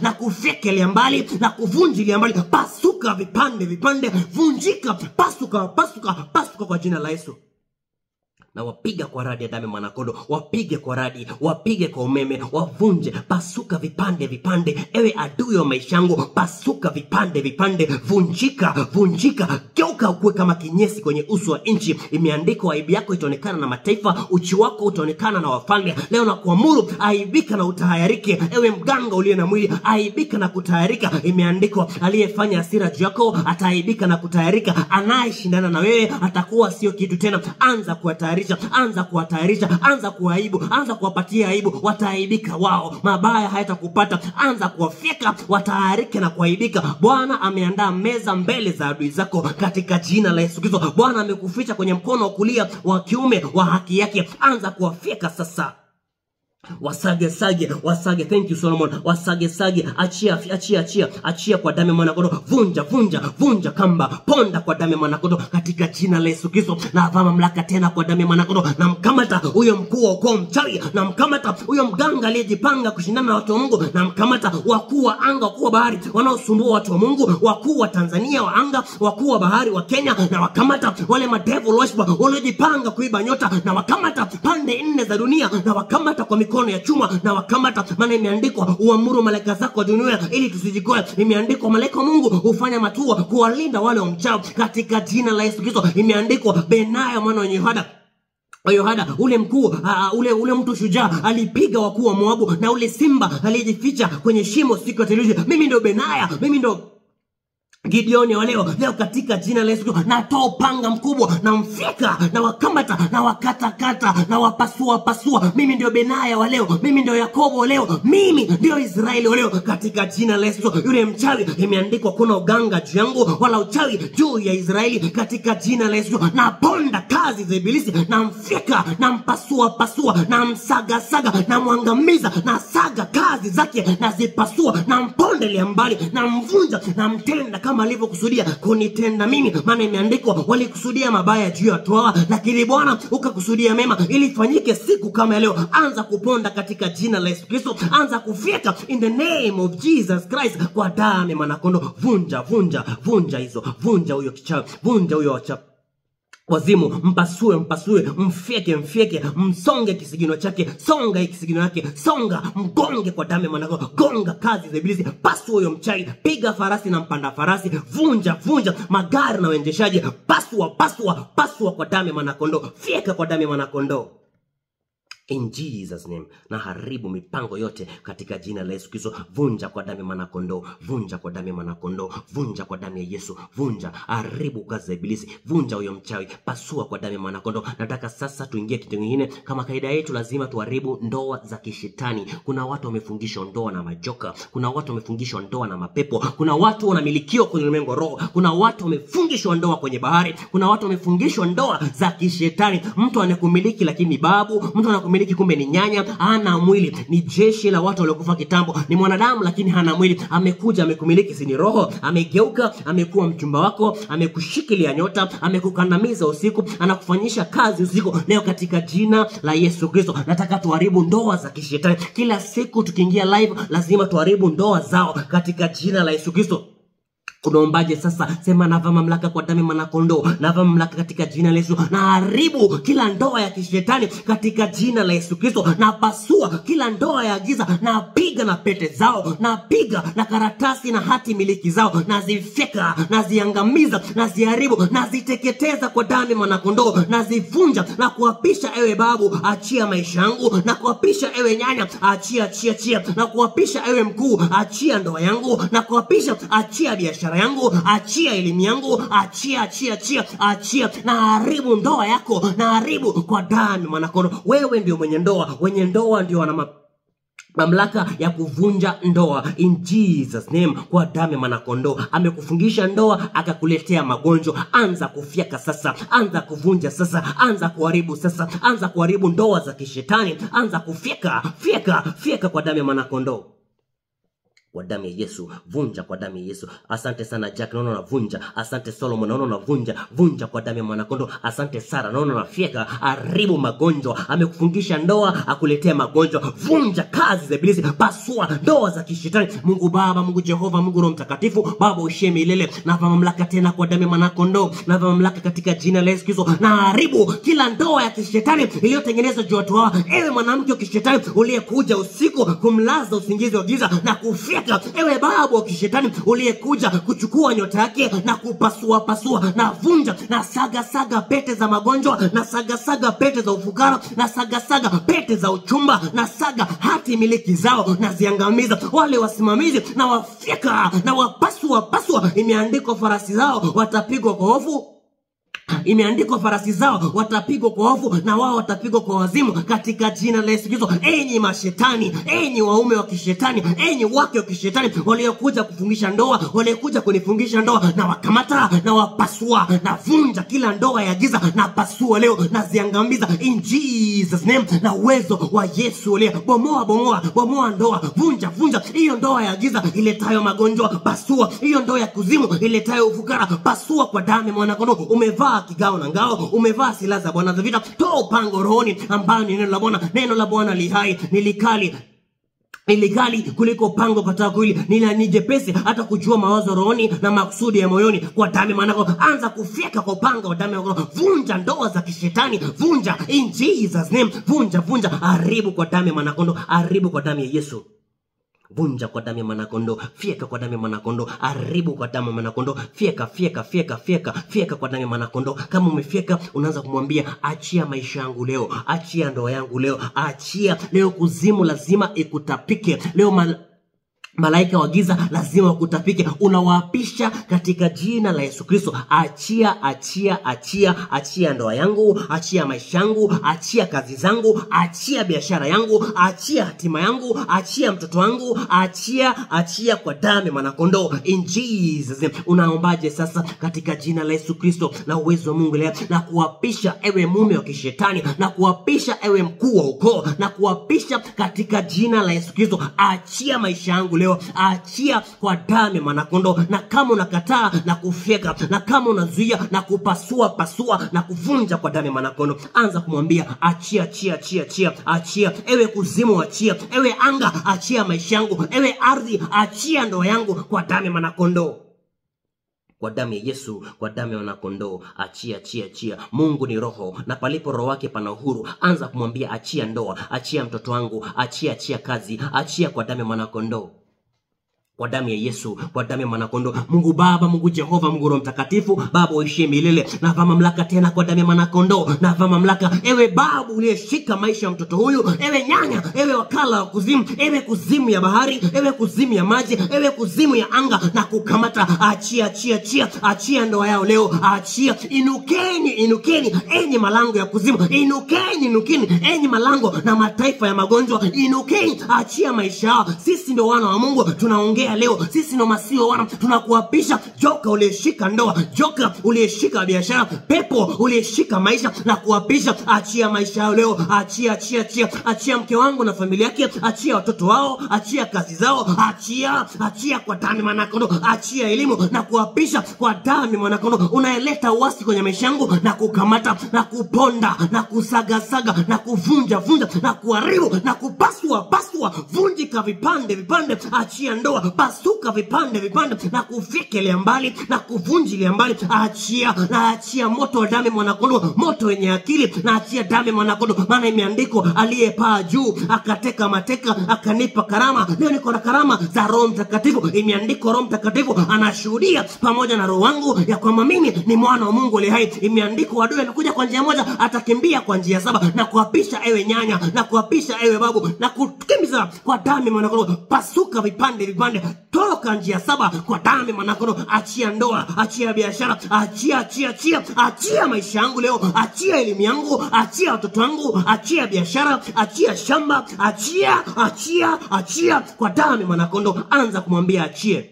na kufyekelea mbali, na kuvunjilia mbali. Pasuka vipande, vunjika, pasuka kwa jina la Yesu. Na wapiga kwa radi ya damu ya mwanakondoo, wapige kwa radi, wapige kwa umeme, wavunje, pasuka vipande. Ewe adui wa maisha yangu, pasuka vipande, vunjika, geuka ukue kama kinyesi kwenye uso wa nchi. Imeandikwa, aibu yako itaonekana na mataifa, uchi wako utaonekana na wafalme. Leo na kuamuru, aibika na utahayarike. Ewe mganga uliye na mwili, aibika na kutahayarika. Imeandikwa, aliyefanya hasira juu yako ataibika na kutahayarika. Anayeshindana na wewe atakuwa sio kitu tena. Anza kuwatayarisha, anza kuaibu, anza kuwapatia aibu. Wataaibika wao, mabaya hayatakupata. Anza kuwafyeka, watahayarike na kuaibika. Bwana ameandaa meza mbele za adui zako katika jina la Yesu Kristo. Bwana amekuficha kwenye mkono wa kulia wa kiume wa haki yake. Anza kuwafyeka sasa. Wasage. Thank you Solomon. Wasage. Achia kwa damu ya mwanakondoo. Vunja kamba, ponda kwa damu ya mwanakondoo katika jina la Yesu Kristo. Na hapa mamlaka tena kwa damu ya mwanakondoo. Na mkamata huyo mkuu wa ukoo mchawi, na mkamata huyo mganga aliyejipanga kushindana na watu wa Mungu, na mkamata wakuu wa anga, wakuu wa bahari wanaosumbua watu wa Mungu, wakuu wa Tanzania wa anga, wakuu wa bahari wa Kenya, na wakamata wale devil worshiper waliojipanga kuiba nyota, na wakamata pande 4 za dunia, na wakamata kwa mikono ya chuma na wakamata, maana imeandikwa uamuru malaika zako dunia ili tusijikoe. Imeandikwa malaika wa Mungu hufanya matua kuwalinda wale wamchao katika jina la Yesu Kristo. Imeandikwa Benaya mwana wa Yehoyada ule mkuu ule mtu shujaa alipiga wakuu wa Moabu, na ule simba aliyejificha kwenye shimo siku ya theluji. Mimi ndio Benaya, mimi ndio Gideoni wa leo katika jina la Yesu. Natoa upanga mkubwa na mfika na wakamata na wakatakata na wapasua. Mimi ndio Benaya wa leo, mimi ndio Yakobo wa leo, mimi ndio Israeli wa leo katika jina la Yesu. Yule mchawi imeandikwa kuna uganga juu yangu wala uchawi juu ya Israeli katika jina la Yesu. Na ponda kazi za ibilisi na mfika na mpasua na msaga na mwangamiza na saga kazi zake na zipasua na mpondelea mbali na mvunja na mtenda kama alivyokusudia kunitenda mimi. Maana imeandikwa walikusudia mabaya juu ya watu hawa, lakini Bwana ukakusudia mema ili ifanyike siku kama ya leo. Anza kuponda katika jina la Yesu Kristo, anza kufyeka in the name of Jesus Christ kwa damu ya mwanakondoo. Vunja hizo, vunja huyo kichawi, vunja huyo wazimu, mpasue, mfyeke, msonge kisigino chake, songa kisigino yake, songa, mgonge kwa damu ya mwanakondoo, gonga kazi za ibilisi, pasua huyo mchawi, piga farasi na mpanda farasi, vunja magari na waendeshaji, pasua kwa damu ya mwanakondoo, fyeka kwa damu ya mwanakondoo. In Jesus name, na haribu mipango yote katika jina la Yesu Kristo. Vunja kwa damu ya mwanakondoo, vunja kwa damu ya mwanakondoo, vunja kwa damu ya Yesu, vunja, haribu kazi za ibilisi, vunja huyo mchawi, pasua kwa damu ya mwanakondoo. Nataka sasa tuingie kitu kingine. Kama kaida yetu lazima tuharibu ndoa za kishetani. Kuna watu wamefungishwa ndoa na majoka, kuna watu wamefungishwa ndoa na mapepo, kuna watu wanamilikiwa kwenye ulimwengu roho, kuna watu wamefungishwa ndoa kwenye bahari, kuna watu wamefungishwa ndoa za kishetani. Mtu anakumiliki lakini babu, mtu anakumiliki kumbe ni nyanya, hana mwili. Ni jeshi la watu waliokufa kitambo, ni mwanadamu lakini hana mwili. Amekuja amekumiliki, si ni roho, amegeuka, amekuwa mchumba wako, amekushikilia nyota, amekukandamiza usiku, anakufanyisha kazi usiku. Leo katika jina la Yesu Kristo nataka tuharibu ndoa za kishetani. Kila siku tukiingia live lazima tuharibu ndoa zao katika jina la Yesu Kristo. Unaombaje sasa? Sema navaa mamlaka kwa damu ya mwanakondoo, navaa mamlaka katika jina la Yesu, na haribu kila ndoa ya kishetani katika jina la Yesu Kristo. Na pasua kila ndoa ya giza, na piga na pete zao, na piga na karatasi na hati miliki zao, na zifeka, na ziangamiza, na ziharibu, na ziteketeza kwa damu ya mwanakondoo, na zivunja, na kuapisha ewe babu, achia maisha yangu, na kuapisha ewe nyanya, achia, na kuapisha ewe mkuu, achia ndoa yangu, na kuapisha, achia biashara yangu, achia elimu yangu, achia, na haribu ndoa yako, na haribu kwa damu ya mwanakondoo. Wewe ndio mwenye ndoa, wenye ndoa ndio wana mamlaka ya kuvunja ndoa in Jesus name kwa damu ya mwanakondoo. Amekufungisha ndoa akakuletea magonjwa, anza kufyeka sasa, anza kuvunja sasa, anza kuharibu sasa, anza kuharibu ndoa za kishetani, anza kufyeka kwa damu ya mwanakondoo. Kwa damu ya Yesu, vunja kwa damu ya Yesu. Asante sana Jack, naona unavunja. Asante Solomon, naona unavunja. Vunja kwa damu ya mwanakondoo. Asante Sara, naona unafyeka. Haribu magonjwa, amekufungisha ndoa akuletea magonjwa. Vunja kazi za ibilisi, pasua ndoa za kishetani. Mungu Baba, Mungu Jehova, Mungu Roho Mtakatifu, Baba ushie milele. Napa mamlaka tena kwa damu ya mwanakondoo, napa mamlaka katika jina la Yesu Kristo. Na haribu kila ndoa ya kishetani iliyotengenezwa juu ya watu hawa. Ewe mwanamke wa kishetani uliyekuja usiku kumlaza usingizi wa giza na kufyeka, ewe babu wa kishetani uliyekuja kuchukua nyota yake na kupasua, na vunja, na saga pete za magonjwa, na saga pete za ufukara, na saga pete za uchumba, na saga hati miliki zao, na ziangamiza wale wasimamizi, na wafyeka, na wapasua. Imeandikwa farasi zao watapigwa kwa hofu, imeandikwa farasi zao watapigwa kwa hofu, na wao watapigwa kwa wazimu katika jina la Yesu Kristo. Enyi mashetani, enyi waume wa kishetani, enyi wake wa kishetani waliokuja kufungisha ndoa, waliokuja kunifungisha ndoa, na wakamata, na wapasua, na vunja kila ndoa ya giza, na pasua leo, na ziangamiza in Jesus name, na uwezo wa Yesu leo. Bomoa ndoa, vunja hiyo ndoa ya giza iletayo magonjwa, pasua hiyo ndoa ya kuzimu iletayo ufukara, pasua kwa damu ya mwanakondoo. Umevaa kigao na ngao, umevaa silaha za Bwana za vita. Toa upango rohoni ambao ni neno la Bwana. Neno la Bwana li hai, ni likali Nilikali kuliko pango kataka kuili, ni jepesi hata kujua mawazo rohoni na makusudi ya moyoni. Kwa damu manako anza kufyeka kwa upanga wa damu yako. Vunja ndoa za kishetani, vunja in Jesus name, vunja, haribu kwa damu ya Mwanakondo, haribu kwa damu ya Yesu. Vunja kwa damu ya Mwanakondo, fieka kwa damu ya Mwanakondo, haribu kwa damu ya Mwanakondo, fieka kwa damu ya Mwanakondo. Kama umefieka, unaanza kumwambia achia maisha yangu leo, achia ndoa yangu leo, achia leo. Kuzimu lazima ikutapike leo, malaika wa giza lazima wakutapike. Unawaapisha katika jina la Yesu Kristo. Achia ndoa yangu, achia maisha yangu, achia kazi zangu, achia biashara yangu, achia hatima yangu, achia mtoto wangu, achia kwa damu ya Mwanakondo in Jesus name. Unaombaje sasa? Katika jina la Yesu Kristo na uwezo wa Mungu leo, na kuapisha ewe mume wa kishetani, na kuapisha ewe mkuu wa ukoo, na kuapisha katika jina la Yesu Kristo. Achia maisha yangu leo, achia kwa damu ya Mwanakondo. Na kama unakataa na kufyeka, na kama unazuia na kupasua na kuvunja kwa damu ya Mwanakondo, anza kumwambia achia. Ewe kuzimu achia, ewe anga achia maisha yangu, ewe ardhi achia ndoa yangu kwa damu ya Mwanakondo. Kwa damu ya Yesu, kwa damu ya Mwanakondo, achia. Mungu ni roho, na palipo roho wake pana uhuru. Anza kumwambia achia ndoa, achia mtoto wangu, achia kazi, achia kwa damu ya Mwanakondo. Kwa damu ya Yesu, kwa damu ya Mwanakondo. Mungu Baba, Mungu Jehova, Mungu Roho Mtakatifu, Baba uishie milele. Na vaa mamlaka tena kwa damu ya Mwanakondo. Na vaa mamlaka ewe Baba uliyeshika maisha ya mtoto huyu, ewe nyanya, ewe wakala wa kuzimu, ewe kuzimu ya bahari, ewe kuzimu ya maji, ewe kuzimu ya anga, na kukamata. Achia ndoa yao leo, achia. Inukeni enyi malango ya kuzimu, inukeni enyi malango na mataifa ya magonjwa, inukeni. Achia maisha yao. Sisi ndio wana wa Mungu, tunaongea leo, sisi ndo masio wana. Tunakuapisha joka uliyeshika ndoa, joka uliyeshika biashara, pepo uliyeshika maisha, na kuapisha. Achia maisha yao leo, achia mke wangu na familia yake, achia watoto wao, achia kazi zao, achia kwa damu ya Mwanakondo. Achia elimu, na kuapisha kwa damu ya Mwanakondo. Unaeleta uasi kwenye maisha yangu, na kukamata, na kuponda, na kusaga, na kuvunja, na kuharibu, na kupasua, vunjika vipande. Achia ndoa, pasuka vipande, na kufikilia mbali, na kuvunjilia mbali. Achia moto wa damu ya Mwanakondo, moto wenye akili, na achia damu ya Mwanakondo. Maana imeandikwa, aliyepaa juu akateka mateka, akanipa karama. Leo niko na karama za Roho Mtakatifu. Imeandikwa Roho Mtakatifu anashuhudia pamoja na roho wangu ya kwamba mimi ni mwana wa Mungu aliye hai. Imeandikwa adui amekuja kwa njia moja, atakimbia kwa njia 7. Na kuapisha ewe nyanya, na kuapisha ewe babu, na kukimbiza kwa damu ya Mwanakondo. Pasuka vipande, toka njia 7 kwa damu ya Mwanakondo. Achia ndoa, achia biashara, achia maisha yangu leo, achia elimu yangu, achia watoto wangu, achia biashara, achia shamba, achia kwa damu ya Mwanakondo. Anza kumwambia achie.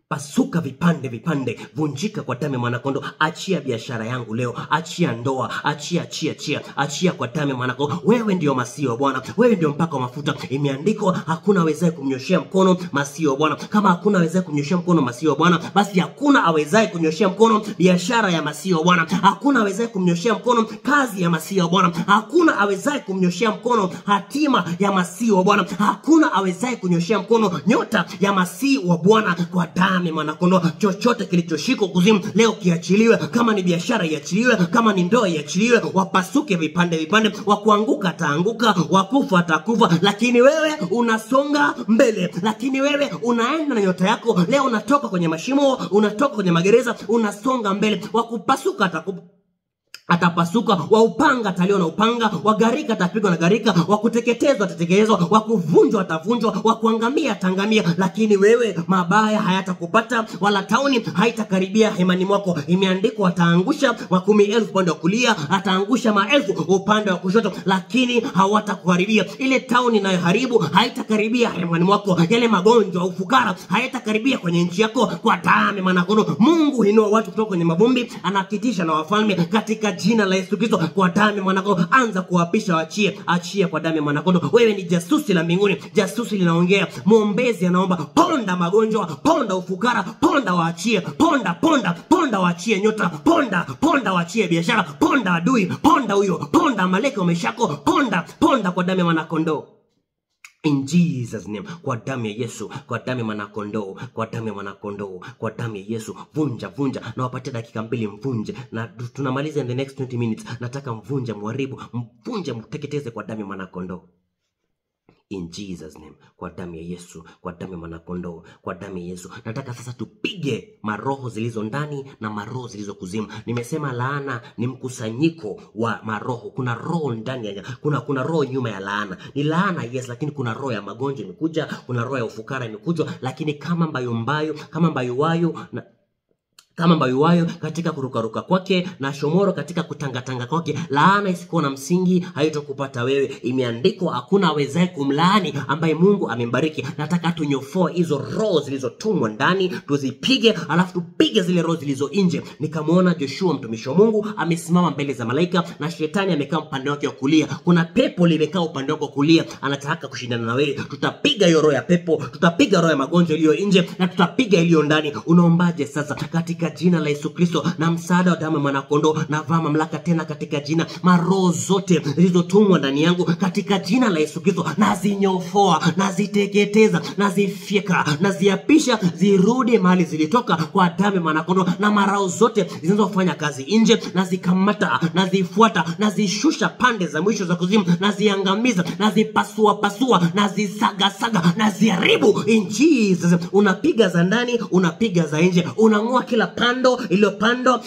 Pasuka vipande, vunjika kwa damu ya Mwanakondo. Achia biashara yangu leo, achia ndoa, achia kwa damu ya Mwanakondo. Wewe ndio masio wa Bwana, wewe ndio mpaka wa mafuta. Imeandikwa hakuna awezaye kumnyoshea mkono masio wa Bwana. Kama hakuna awezaye kumnyoshea mkono masio wa Bwana, basi hakuna awezaye kunyoshea mkono biashara ya masio wa Bwana. Hakuna awezaye kumnyoshea mkono kazi ya masio wa Bwana. Hakuna awezaye kumnyoshea mkono hatima ya masio wa Bwana. Hakuna awezaye kunyoshea mkono nyota ya masio wa Bwana kwa damu ya Mwanakondo. Chochote kilichoshikwa kuzimu leo kiachiliwe. Kama ni biashara iachiliwe, kama ni ndoa iachiliwe. Wapasuke vipande, wakuanguka ataanguka, wakufa atakufa. Lakini wewe unasonga mbele, lakini wewe unaenda na nyota yako leo. Unatoka kwenye mashimo, unatoka kwenye magereza, unasonga mbele. Wakupasuka atapasuka, wa upanga ataliwa na upanga, wa gharika atapigwa na gharika, wa kuteketezwa atateketezwa, wa kuvunjwa atavunjwa, wa kuangamia atangamia. Lakini wewe mabaya hayatakupata, wala tauni haitakaribia hemani mwako. Imeandikwa ataangusha 10,000 upande wa kulia, ataangusha 1000 upande wa kushoto, lakini hawatakuharibia. Ile tauni inayoharibu haitakaribia hemani mwako. Yale magonjwa, ufukara hayatakaribia kwenye nchi yako kwa damu ya Mwanakondo. Mungu inua watu kutoka kwenye mavumbi, anakitisha na wafalme katika jina la Yesu Kristo kwa damu ya Mwanakondo. Anza kuapisha, achia kwa damu ya Mwanakondo. Wewe ni jasusi la mbinguni, jasusi linaongea. Muombezi anaomba, ponda magonjwa, ponda ufukara, ponda waachie, ponda waachie nyota, ponda waachie biashara, ponda adui, ponda huyo, ponda malaika umeshako, ponda kwa damu ya Mwanakondo. In Jesus name, kwa damu ya Yesu, kwa damu ya mwanakondoo, kwa damu ya mwanakondoo, kwa damu ya Yesu, vunja na wapatie dakika 2 mvunje, na tunamaliza in the next 20 minutes. Nataka mvunje, mharibu, mvunje, mteketeze kwa damu ya mwanakondoo. In Jesus name, kwa damu ya Yesu, kwa damu ya mwanakondoo, kwa damu ya Yesu. Nataka sasa tupige maroho zilizo ndani na maroho zilizo kuzimu. Nimesema laana ni mkusanyiko wa maroho. Kuna roho ndani ya kuna roho nyuma ya laana. Ni laana yes, lakini kuna roho ya magonjwa imekuja, kuna roho ya ufukara imekuja, lakini kama mbayuwayo katika kurukaruka kwake na shomoro katika kutangatanga kwake, laana isikuwa na msingi haitokupata wewe. Imeandikwa hakuna awezaye kumlaani ambaye Mungu amembariki. Nataka tunyofoe hizo roho zilizotumwa ndani, tuzipige, alafu tupige zile roho zilizo nje. Nikamwona Joshua mtumishi wa Mungu amesimama mbele za malaika na shetani amekaa upande wake wa kulia. Kuna pepo limekaa upande wake wa kulia, anataka kushindana na wewe. Tutapiga hiyo roho ya pepo, tutapiga roho ya magonjwa iliyo nje na tutapiga iliyo ndani. Unaombaje sasa? Katika jina la Yesu Kristo na msaada wa damu ya mwanakondoo, na vaa mamlaka tena katika jina. Maroho zote zilizotumwa ndani yangu katika jina la Yesu Kristo nazinyofoa, naziteketeza, nazifyeka, naziapisha zirudi mahali zilitoka kwa damu ya mwanakondoo. Na maroho zote zinazofanya kazi nje nazikamata, nazifuata, nazishusha pande za mwisho za kuzimu, naziangamiza, nazipasua, nazisaga, naziharibu in Jesus. Unapiga za ndani, unapiga za nje, unang'oa kila pando iliyopandwa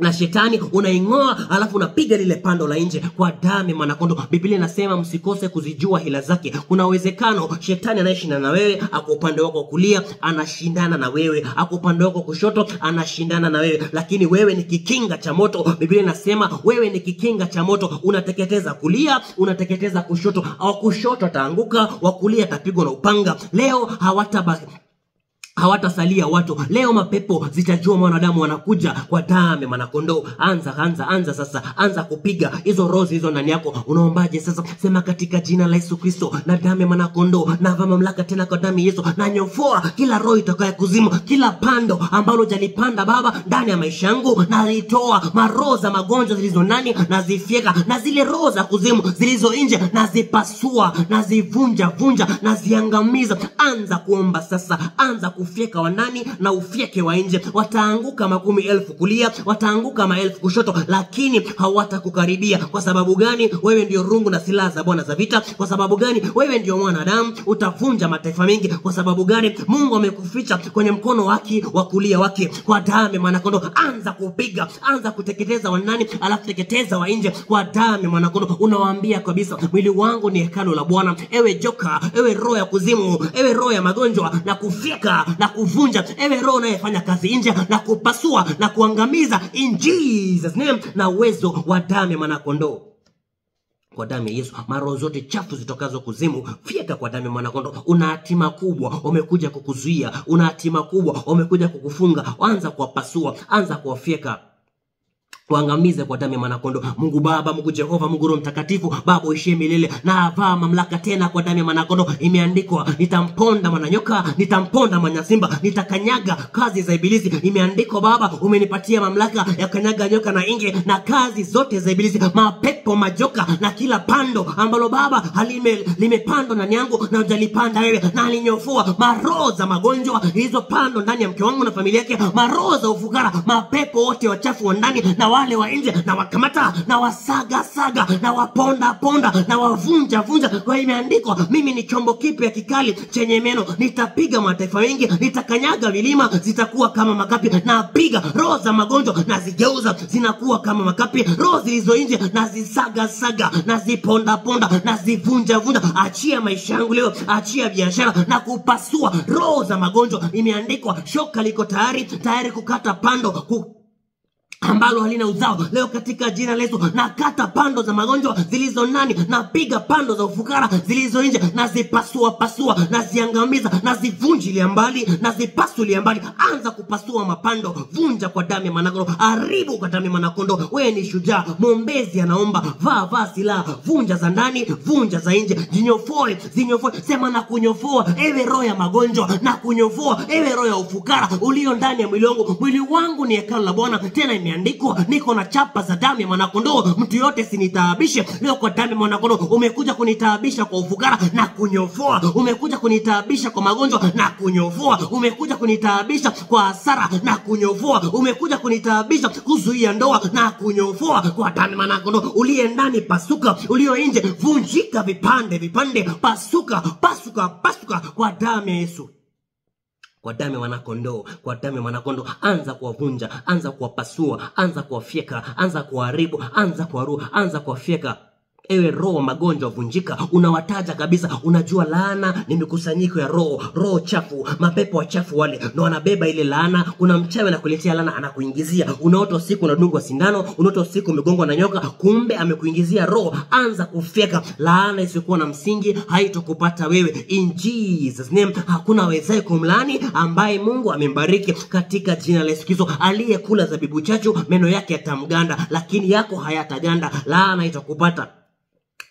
na shetani, unaingoa, alafu unapiga lile pando la nje kwa damu ya mwanakondoo. Biblia inasema msikose kuzijua hila zake. Kuna uwezekano shetani anayeshindana na wewe ako upande wako kulia, anashindana na wewe, ako upande wako kushoto, anashindana na wewe, lakini wewe ni kikinga cha moto. Biblia inasema wewe ni kikinga cha moto, unateketeza kulia, unateketeza kushoto. Au kushoto ataanguka, wa kulia atapigwa na upanga. Leo hawatasalia watu. Leo mapepo zitajua mwanadamu wanakuja kwa damu ya mwanakondoo. Anza sasa, anza kupiga hizo roho zilizo ndani yako. Unaombaje sasa? Sema katika jina la Yesu Kristo na damu ya mwanakondoo, na vaa mamlaka tena kwa damu ya Yesu, na nyofoa kila roho itakayo kuzimu, kila pando ambalo jalipanda Baba ndani ya maisha yangu, na litoa maroho za magonjwa zilizo ndani, na zifyeka, na zile roho za kuzimu zilizo nje na zipasua, na zivunja, na ziangamiza. Anza kuomba sasa, anza ufyeka wa ndani na ufyeke wa nje. Wataanguka 10,000 kulia, wataanguka 1000 kushoto, lakini hawatakukaribia. Kwa sababu gani? Wewe ndio rungu na silaha za Bwana za vita. Kwa sababu gani? Wewe ndio mwanadamu, utavunja mataifa mengi. Kwa sababu gani? Mungu amekuficha kwenye mkono wake wa kulia wake kwa damu ya mwanakondoo. Anza kupiga, anza kuteketeza wa ndani, alafu teketeza wa nje kwa damu ya mwanakondoo. Unawaambia kabisa, mwili wangu ni hekalu la Bwana. Ewe joka, ewe roho ya kuzimu, ewe roho ya magonjwa, na kufyeka na kuvunja, ewe roho unayefanya kazi nje, na kupasua na kuangamiza in Jesus name, na uwezo wa damu ya mwanakondoo. Kwa damu ya Yesu, maroho zote chafu zitokazo kuzimu, fyeka kwa damu ya mwanakondoo. Una hatima kubwa umekuja kukuzuia, una hatima kubwa umekuja kukufunga. Anza kuwapasua, anza kuwafyeka, kuangamiza kwa damu ya mwanakondoo. Mungu Baba, Mungu Jehova, Mungu Roho Mtakatifu, Baba uishie milele, na vaa mamlaka tena kwa damu ya mwanakondoo. Imeandikwa, nitamponda mwananyoka, nitamponda mwanyasimba, nitakanyaga kazi za ibilisi. Imeandikwa Baba, umenipatia mamlaka ya kanyaga nyoka na inge na kazi zote za ibilisi, mapepo, majoka na kila pando ambalo Baba limepandwa ndani yangu na hujalipanda wewe, na alinyofua maroho za magonjwa hizo pando ndani ya mke wangu na familia yake, maroho za ufukara, mapepo wote wachafu wa ndani na wale wa nje, na wakamata, na wasaga, na waponda, na wavunja. Kwa imeandikwa, mimi ni chombo kipya kikali chenye meno, nitapiga mataifa mengi, nitakanyaga milima, zitakuwa kama makapi. Na piga roho za magonjwa, na zigeuza zinakuwa kama makapi. Roho zilizo nje na zisaga, na ziponda, na zivunja. Achia maisha yangu leo, achia biashara na kupasua roho za magonjwa. Imeandikwa, shoka liko tayari kukata pando ambalo halina uzao. Leo katika jina la Yesu, na kata pando za magonjwa zilizo ndani, na piga pando za ufukara zilizo nje, na zipasua, na ziangamiza, na zivunjilia mbali, na zipasulia mbali. Anza kupasua mapando, vunja kwa damu ya mwanakondoo, haribu kwa damu ya mwanakondoo. Wewe ni shujaa, mwombezi anaomba, vaa silaha, vunja za ndani, vunja za nje, zinyofoe. Sema na kunyofoa, ewe roho ya magonjwa, na kunyofoa ewe roho ya ufukara ulio ndani ya mwili wangu. Mwili wangu ni hekalu la Bwana, tena imeandikwa, niko na chapa za damu ya mwanakondoo, mtu yote sinitaabishe. Leo kwa damu ya mwanakondoo umekuja kunitaabisha kwa ufukara na kunyofoa, umekuja kunitaabisha kwa magonjwa na kunyofoa, umekuja kunitaabisha kwa hasara na kunyofoa, umekuja kunitaabisha kuzuia ndoa na kunyofoa. Kwa damu ya mwanakondoo, uliye ndani pasuka, ulio nje vunjika vipande vipande, pasuka pasuka pasuka kwa damu ya Yesu. Kwa damu ya mwanakondoo, kwa damu ya mwanakondoo, anza kuwavunja, anza kuwapasua, anza kuwafyeka, anza kuharibu, anza kuwaruha, anza kuwafyeka. Ewe roho magonjwa vunjika. Unawataja kabisa, unajua laana ni mikusanyiko ya roho chafu, mapepo wachafu wale ndio wanabeba ile laana. Kuna mchawi anakuletea laana, anakuingizia. Unaota usiku unadungwa sindano, unaota usiku umegongwa na nyoka, kumbe amekuingizia roho. Anza kufyeka laana isiyokuwa na msingi, haitokupata wewe in Jesus name. Hakuna wezaye kumlaani ambaye Mungu amembariki katika jina la Yesu Kristo. Aliyekula zabibu chachu meno yake yatamganda, lakini yako hayataganda. Laana itakupata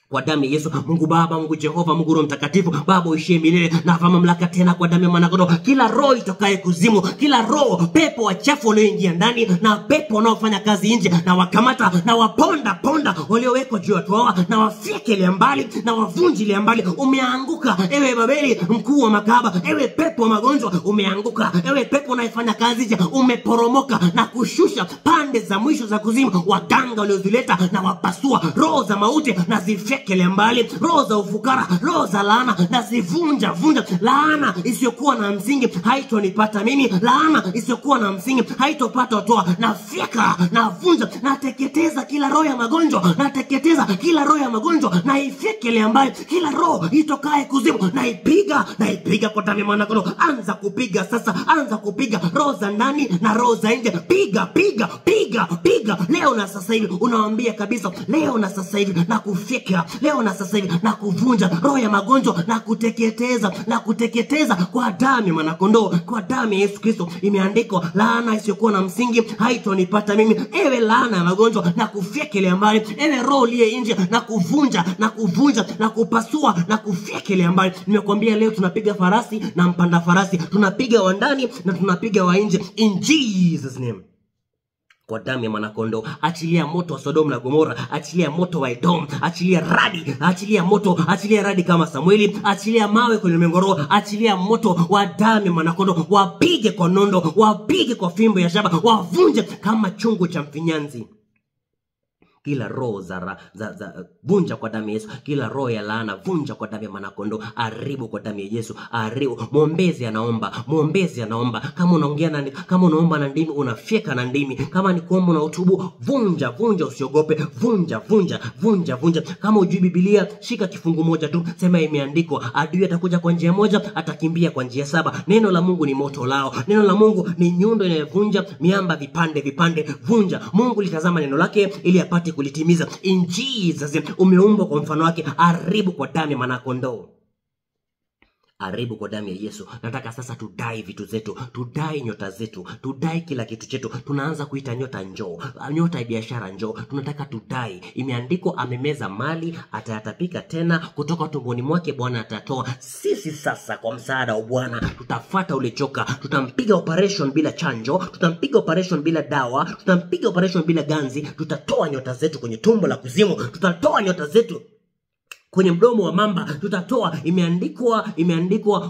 kwa damu ya Yesu. Mungu Baba, Mungu Jehova, Mungu Roho Mtakatifu, Baba uishie milele na mamlaka tena kwa damu ya mwanakondoo. Kila roho itokaye kuzimu, kila roho pepo wachafu walioingia ndani na pepo wanaofanya kazi nje, na wakamata na waponda waliowekwa juu ya watu hawa, na wafyekele mbali na wavunjile mbali. Umeanguka ewe Babeli mkuu wa makahaba, ewe pepo wa magonjwa umeanguka, ewe pepo unayefanya kazi nje umeporomoka na kushusha pande za mwisho za kuzimu. Waganga waliozileta na wapasua, roho za mauti na zifyekele mbali, roho za ufukara, roho za laana na zivunja. Laana isiyokuwa na msingi haitonipata mimi, laana isiyokuwa na msingi haitopata watoa. Na fyeka na vunja na teketeza kila roho ya magonjwa, na teketeza kila roho ya magonjwa, na ifyekele mbali kila roho itokaye kuzimu, na ipiga kwa damu ya mwanakondoo. Anza kupiga sasa, anza kupiga roho za ndani na roho za nje. Piga leo na sasa hivi. Unawaambia kabisa, leo na sasa hivi na kufyeka, leo na sasa hivi na kuvunja roho ya magonjwa na kuteketeza kwa damu ya mwanakondoo, kwa damu ya Yesu Kristo. Imeandikwa, laana isiyokuwa na msingi haitonipata mimi. Ewe laana ya magonjwa na kufyekele mbali, ewe roho liye nje na kuvunja na kupasua na kufyekele mbali. Nimekuambia leo tunapiga farasi na mpanda farasi, tunapiga wa ndani na tunapiga wa nje in Jesus name. Kwa damu ya mwanakondoo, achilia moto wa Sodoma na Gomora, achilia moto wa Edom, achilia radi kama Samueli, achilia mawe kwenye mengoro, achilia moto wa damu ya mwanakondoo. Wapige kwa nondo, wapige kwa fimbo ya shaba, wavunje kama chungu cha mfinyanzi. Kila roho za vunja kwa damu ya Yesu. Kila roho ya laana vunja kwa damu ya mwanakondoo. Haribu kwa damu ya Yesu, haribu. Mwombezi anaomba. Kama unaongea kama unaomba na ndimi, unafyeka na ndimi. Kama ni kuomba na utubu, vunja, usiogope. Vunja. Kama ujui Biblia, shika kifungu moja tu, sema imeandikwa, adui atakuja kwa njia moja, atakimbia kwa njia 7. Neno la Mungu ni moto lao. Neno la Mungu ni nyundo inayovunja miamba vipande. Vunja. Mungu litazama neno lake ili apate kulitimiza in Jesus. Umeumbwa kwa mfano wake. Haribu kwa damu ya mwanakondoo, haribu kwa damu ya Yesu. Nataka sasa tudai vitu zetu, tudai nyota zetu, tudai kila kitu chetu. Tunaanza kuita nyota njoo, nyota ya biashara njoo. Tunataka tudai. Imeandikwa, amemeza mali atayatapika tena, kutoka tumboni mwake Bwana atatoa. Sisi sasa kwa msaada wa Bwana tutafuata ule joka. Tutampiga operation bila chanjo, tutampiga operation bila dawa, tutampiga operation bila ganzi. Tutatoa nyota zetu kwenye tumbo la kuzimu, tutatoa nyota zetu kwenye mdomo wa mamba, tutatoa. Imeandikwa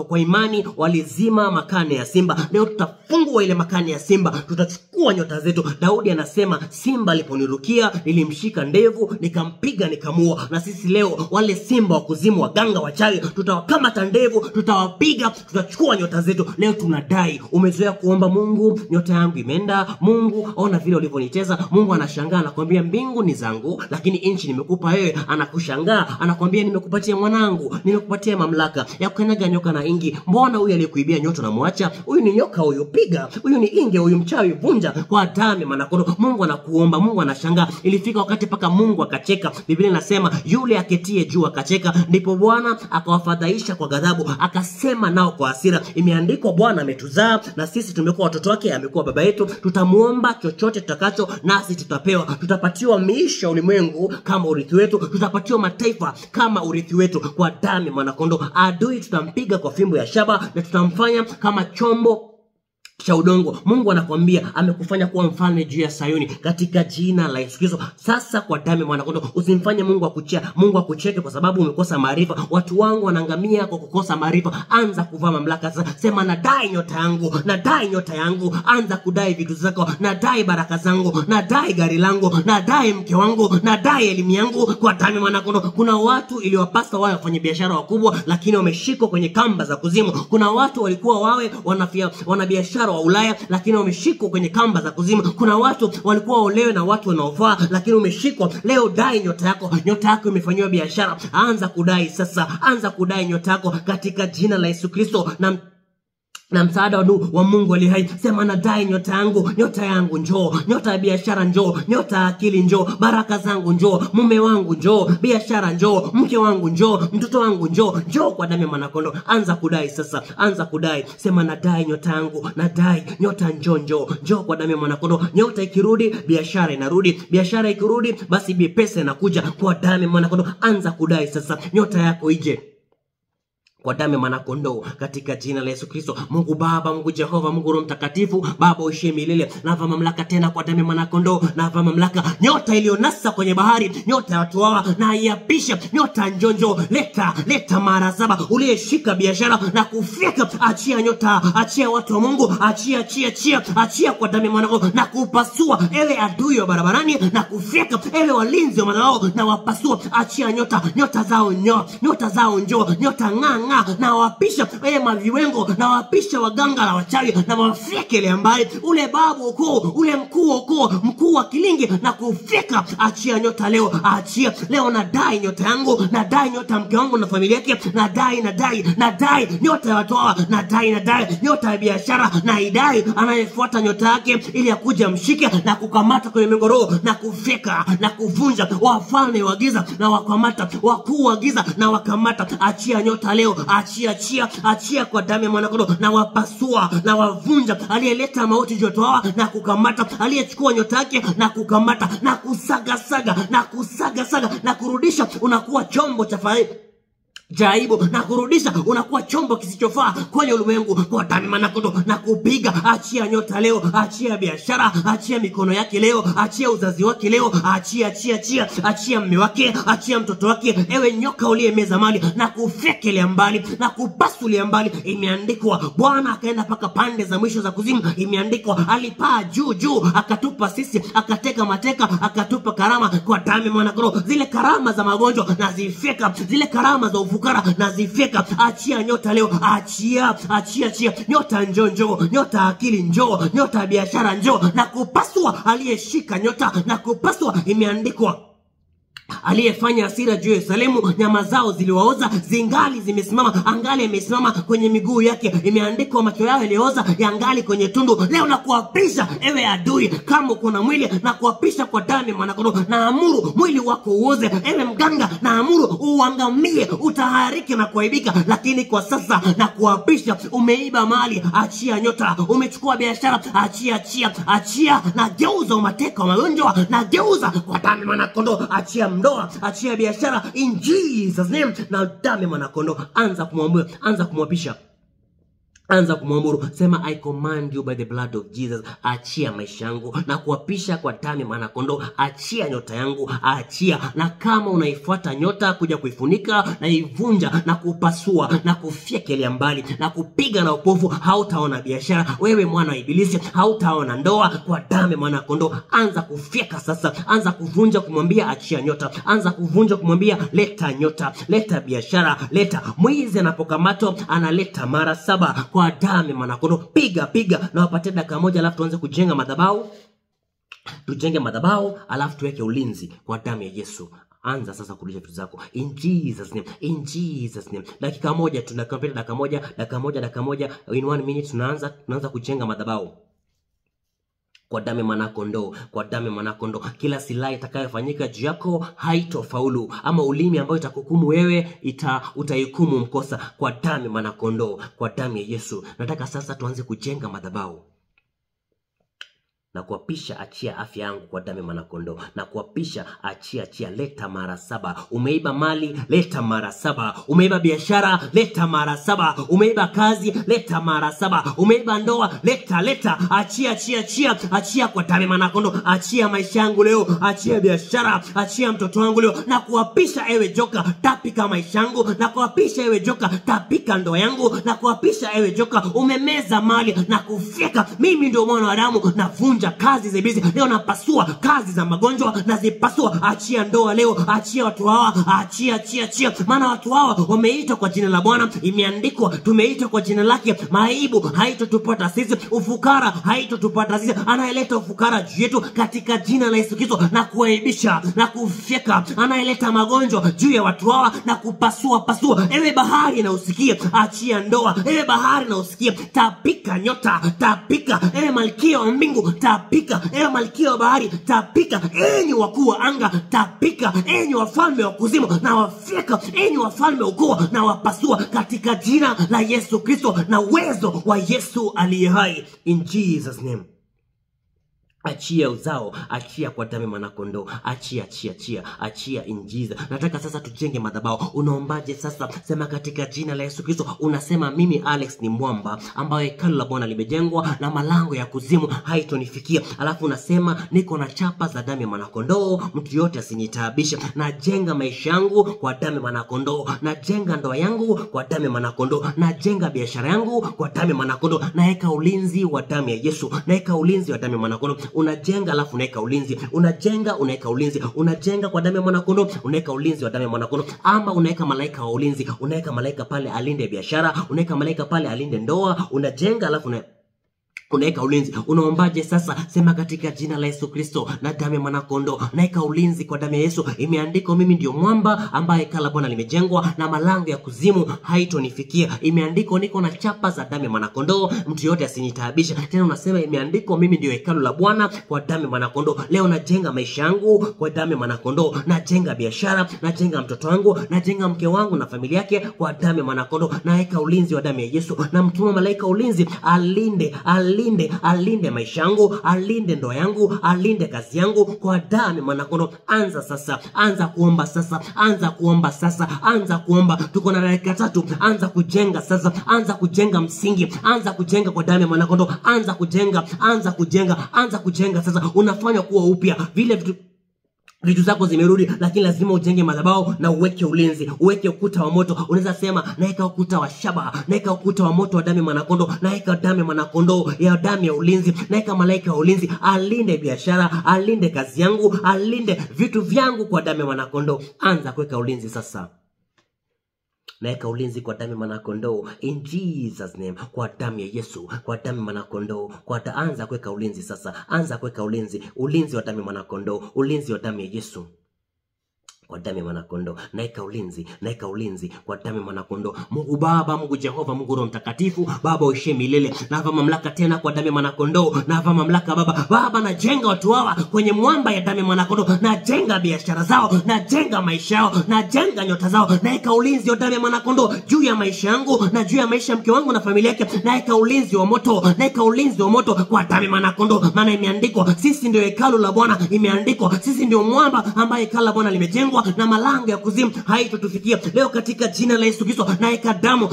kwa imani walizima makane ya simba. Leo tutafungua ile makane ya simba, tutachukua nyota zetu. Daudi anasema, simba aliponirukia nilimshika ndevu, nikampiga nikamua. Na sisi leo wale simba wa kuzimu, waganga wachawi, tutawakamata ndevu, tutawapiga, tutachukua nyota zetu. Leo tunadai. Umezoea kuomba, Mungu nyota yangu imeenda, Mungu ona vile ulivyonicheza. Mungu anashangaa, anakuambia mbingu ni zangu lakini nchi nimekupa wewe. Anakushangaa, anakuambia nimekupatia mwanangu, nimekupatia mamlaka ya kukanyaga nyoka na ingi. Mbona huyu aliyekuibia nyota unamwacha? Huyu ni nyoka, huyu piga. Huyu ni inge, huyu mchawi, vunja kwa damu ya mwanakondoo. Mungu anakuomba, Mungu anashangaa. Ilifika wakati paka Mungu akacheka. Biblia inasema, yule aketie juu akacheka, ndipo Bwana akawafadhaisha kwa ghadhabu, akasema nao kwa hasira. Imeandikwa, Bwana ametuzaa na sisi tumekuwa watoto wake, amekuwa baba yetu. Tutamuomba chochote tutakacho nasi tutapewa. Tutapatiwa miisho ulimwengu kama urithi wetu, tutapatiwa mataifa kama urithi wetu kwa damu ya mwanakondoo. Adui tutampiga kwa fimbo ya shaba na tutamfanya kama chombo cha udongo. Mungu anakuambia amekufanya kuwa mfalme juu ya Sayuni katika jina la Yesu Kristo. Sasa kwa damu ya mwanakondoo usimfanye Mungu akucheke kwa sababu umekosa maarifa. Watu wangu wanaangamia kwa kukosa maarifa. Anza kuvaa mamlaka sasa. Sema nadai nyota yangu, nadai nyota yangu. Anza kudai vitu zako. Nadai baraka zangu, nadai gari langu, nadai mke wangu, nadai elimu yangu kwa damu ya mwanakondoo. Kuna watu iliwapasa wawe wafanye biashara wakubwa lakini wameshikwa kwenye kamba za kuzimu. Kuna watu walikuwa wawe wanabiashara wa Ulaya lakini wameshikwa kwenye kamba za kuzimu. Kuna watu walikuwa olewe na watu wanaofaa lakini umeshikwa. Leo dai nyota yako. Nyota yako imefanywa biashara. Anza kudai sasa. Anza kudai nyota yako katika jina la Yesu Kristo na msaada wa Mungu aliye hai. Sema nadai nyota yangu, nyota yangu njoo, nyota ya biashara njoo, nyota ya akili njoo, baraka zangu njoo, mume wangu njoo, biashara njoo, mke wangu njoo, mtoto wangu njoo kwa damu ya mwanakondoo. Anza kudai sasa, anza kudai. Sema nadai nyota yangu, nadai nyota njoo kwa damu ya mwanakondoo. Nyota ikirudi biashara inarudi, biashara ikirudi basi pesa inakuja kwa damu ya mwanakondoo. Anza kudai sasa, nyota yako ije kwa damu ya mwanakondoo katika jina la Yesu Kristo. Mungu Baba, Mungu Jehova, Mungu Roho Mtakatifu, Baba uishie milele. Nava mamlaka tena kwa damu ya mwanakondoo. Nava mamlaka nyota iliyonasa kwenye bahari, nyota ya watu hawa na iapisha. Nyota njonjo, leta mara 7 uliyeshika biashara na kufika. Achia nyota, achia watu wa Mungu, achia kwa damu ya mwanakondoo na kupasua ewe adui wa barabarani na kufika ewe walinzi wa madhabahu na wapasua. Achia nyota zao njoo, nyota ng'aa na wapisha maviwengo na wapisha waganga na wachawi na wafike ile ambaye ule babu ukoo, ule mkuu wa kilingi na kufika. Achia nyota leo, achia leo. Nadai nyota yangu, nadai nyota mke wangu na familia yake, nadai nyota ya watu hawa, nadai nyota ya biashara, na idai anayefuata nyota yake ili akuja mshike na kukamata kwenye migoro na kufika na kuvunja wafalme wa giza na wakamata wakuu wa giza na wakamata. Achia nyota leo, achia kwa damu ya mwanakondoo na wapasua na wavunja aliyeleta mauti juu hawa na kukamata, aliyechukua nyota yake na kukamata na kusaga na kurudisha. Unakuwa chombo cha jaibu na kurudisha, unakuwa chombo kisichofaa kwenye ulimwengu kwa damu ya mwanakondoo na kupiga. Achia nyota leo, achia biashara, achia mikono yake leo, achia uzazi wake leo, achia mume wake, achia mtoto wake. Ewe nyoka uliyemeza mali na kufekelea mbali na kupasulia mbali. Imeandikwa Bwana akaenda paka pande za mwisho za kuzimu. Imeandikwa alipaa juu akatupa sisi, akateka mateka, akatupa karama kwa damu ya mwanakondoo. Zile karama za magonjwa na zifeka, zile karama za ufukara na zifeka. Achia nyota leo, achia nyota njoo, nyota akili njoo, nyota biashara njoo na kupasua aliyeshika nyota na kupasua. Imeandikwa aliyefanya hasira juu ya Yerusalemu, nyama zao ziliwaoza, zingali zimesimama, angali amesimama kwenye miguu yake. Imeandikwa macho yao yalioza, yangali kwenye tundu. Leo na kuapisha ewe adui, kama uko na mwili na kuapisha kwa damu ya mwanakondoo. Na amuru mwili wako uoze. Ewe mganga, na amuru uangamie, utahariki na kuaibika. Lakini kwa sasa na kuapisha, umeiba mali, achia nyota, umechukua biashara, achia na geuza umateka wa magonjwa, na geuza kwa damu ya mwanakondoo. Achia ndoa, achia biashara in Jesus name na damu ya mwanakondoo. Anza kumwamuru, anza kumwapisha, anza kumwamuru. Sema I command you by the blood of Jesus. Achia maisha yangu na kuapisha kwa damu ya mwanakondoo. Achia nyota yangu, achia. Na kama unaifuata nyota kuja kuifunika na ivunja na kupasua na kufyekelea mbali na kupiga na upofu, hautaona biashara. Wewe mwana wa ibilisi, hautaona ndoa kwa damu ya mwanakondoo. Anza kufyeka sasa, anza kuvunja kumwambia achia nyota, anza kuvunja kumwambia leta nyota, leta biashara, leta. Mwizi anapokamatwa analeta mara 7 kwa damu ya mwanakondoo. Piga na wapate dakika moja, alafu tuanze kujenga madhabahu. Tujenge madhabahu alafu tuweke ulinzi kwa damu ya Yesu. Anza sasa kurudisha vitu zako in Jesus name, in Jesus name. Dakika moja tunakapita, dakika moja in 1 minute tunaanza kujenga madhabahu kwa damu ya mwanakondoo, kwa damu ya mwanakondoo. Kila silaha itakayofanyika juu yako haitofaulu, ama ulimi ambao itakuhukumu wewe utahukumu mkosa kwa damu ya mwanakondoo, kwa damu ya Yesu. Nataka sasa tuanze kujenga madhabahu. na kuapisha achia afya yangu kwa damu ya mwanakondoo, na kuapisha achia leta mara 7. Umeiba mali, leta mara 7. Umeiba biashara, leta mara 7. Umeiba kazi, leta mara 7. Umeiba ndoa, leta achia kwa damu ya mwanakondoo. Achia maisha yangu leo, achia biashara, achia mtoto wangu leo, na kuapisha ewe joka tapika maisha yangu, na kuapisha ewe joka tapika ndoa yangu, na kuapisha ewe joka umemeza mali na kufyeka. Mimi ndio mwana wa damu, navunja kazi za ibilisi leo, napasua kazi za magonjwa na zipasua. Achia ndoa leo, achia watu hawa, achia maana watu hawa wameitwa kwa jina la Bwana. Imeandikwa tumeitwa kwa jina lake, maibu haitotupata sisi, ufukara haitotupata sisi. Anayeleta ufukara juu yetu katika jina la Yesu Kristo na kuaibisha na kufyeka, anayeleta magonjwa juu ya watu hawa na kupasua. Ewe bahari na usikie, achia ndoa. Ewe bahari na usikie, tapika nyota, tapika. Ewe malkia wa mbingu, tapika. Ewe malkia wa bahari, tapika. Enyi wakuu wa anga, tapika. Enyi wafalme wa kuzimu, na wafyeka. Enyi wafalme wa ukoo, na wapasua katika jina la Yesu Kristo na uwezo wa Yesu aliye hai, in Jesus name. Achia uzao, achia kwa damu ya mwanakondoo, achia in Jesus. Nataka sasa tujenge madhabahu. Unaombaje sasa? Sema katika jina la Yesu Kristo. Unasema mimi Alex ni mwamba ambaye hekalu la Bwana limejengwa na malango ya kuzimu haitonifikia. Alafu unasema niko na chapa za damu ya mwanakondoo, mtu yote asinitaabisha. Najenga maisha yangu kwa damu ya mwanakondoo, najenga ndoa yangu kwa damu ya mwanakondoo, najenga biashara yangu kwa damu ya mwanakondoo. Naeka ulinzi wa damu ya Yesu, naeka ulinzi wa damu ya mwanakondoo. Unajenga alafu unaeka ulinzi, unajenga unaeka ulinzi, unajenga kwa damu ya mwanakondoo, unaeka ulinzi wa damu ya mwanakondoo. Ama unaeka malaika wa ulinzi, unaeka malaika pale alinde biashara, unaeka malaika pale alinde ndoa. Unajenga alafu unaeka ulinzi. Unaombaje sasa? Sema katika jina la Yesu Kristo na damu ya mwanakondoo, naeka ulinzi kwa damu ya Yesu. Imeandikwa mimi ndio mwamba ambaye hekalu la Bwana limejengwa na malango ya kuzimu haitonifikia. Imeandikwa niko na chapa za damu ya mwanakondoo, mtu yote asinitaabisha. Tena unasema imeandikwa mimi ndio hekalu la Bwana kwa damu ya mwanakondoo. Leo najenga maisha yangu kwa damu ya mwanakondoo, najenga biashara, najenga mtoto wangu, najenga mke wangu na familia yake kwa damu ya mwanakondoo. Naeka ulinzi wa damu ya Yesu, na mtuma malaika ulinzi alinde maisha yangu, alinde ndoa yangu, alinde kazi yangu kwa damu ya mwanakondoo. Anza sasa, anza kuomba sasa, anza kuomba sasa, anza kuomba. Tuko na dakika 3. Anza kujenga sasa, anza kujenga msingi, anza kujenga kwa damu ya mwanakondoo, anza kujenga sasa. Unafanya kuwa upya vile vitu zako zimerudi, lakini lazima ujenge madhabahu na uweke ulinzi, uweke ukuta wa moto. Unaweza sema naeka ukuta wa shaba, naeka ukuta wa moto wa damu ya mwanakondoo, naeka damu ya mwanakondoo ya damu ya ulinzi, naeka malaika wa ulinzi alinde biashara, alinde kazi yangu, alinde vitu vyangu kwa damu ya mwanakondoo. Anza kuweka ulinzi sasa. Naeka ulinzi kwa damu ya mwanakondoo in Jesus name, kwa damu ya Yesu, kwa damu ya mwanakondoo. Anza kuweka ulinzi sasa, anza kuweka ulinzi wa damu ya mwanakondoo, ulinzi wa damu ya Yesu kwa damu ya mwanakondoo. Naeka ulinzi kwa damu ya mwanakondoo. Mungu Baba, Mungu Jehova, Mungu Roho Mtakatifu, Baba uishe milele. Nava mamlaka tena kwa damu ya mwanakondoo. Nava mamlaka Baba, najenga watu hawa kwenye mwamba ya damu ya mwanakondoo. Najenga biashara zao, najenga maisha yao, najenga nyota zao. Naeka ulinzi wa damu ya mwanakondoo juu ya maisha yangu na juu ya maisha ya mke wangu na familia yake. Naeka ulinzi wa moto, naeka ulinzi wa moto kwa damu ya mwanakondoo. Maana imeandikwa sisi ndio hekalu la Bwana, imeandikwa sisi ndio mwamba ambaye hekalu la Bwana limejengwa na malango ya kuzimu haitotufikia. Leo katika jina la Yesu Kristo naeka damu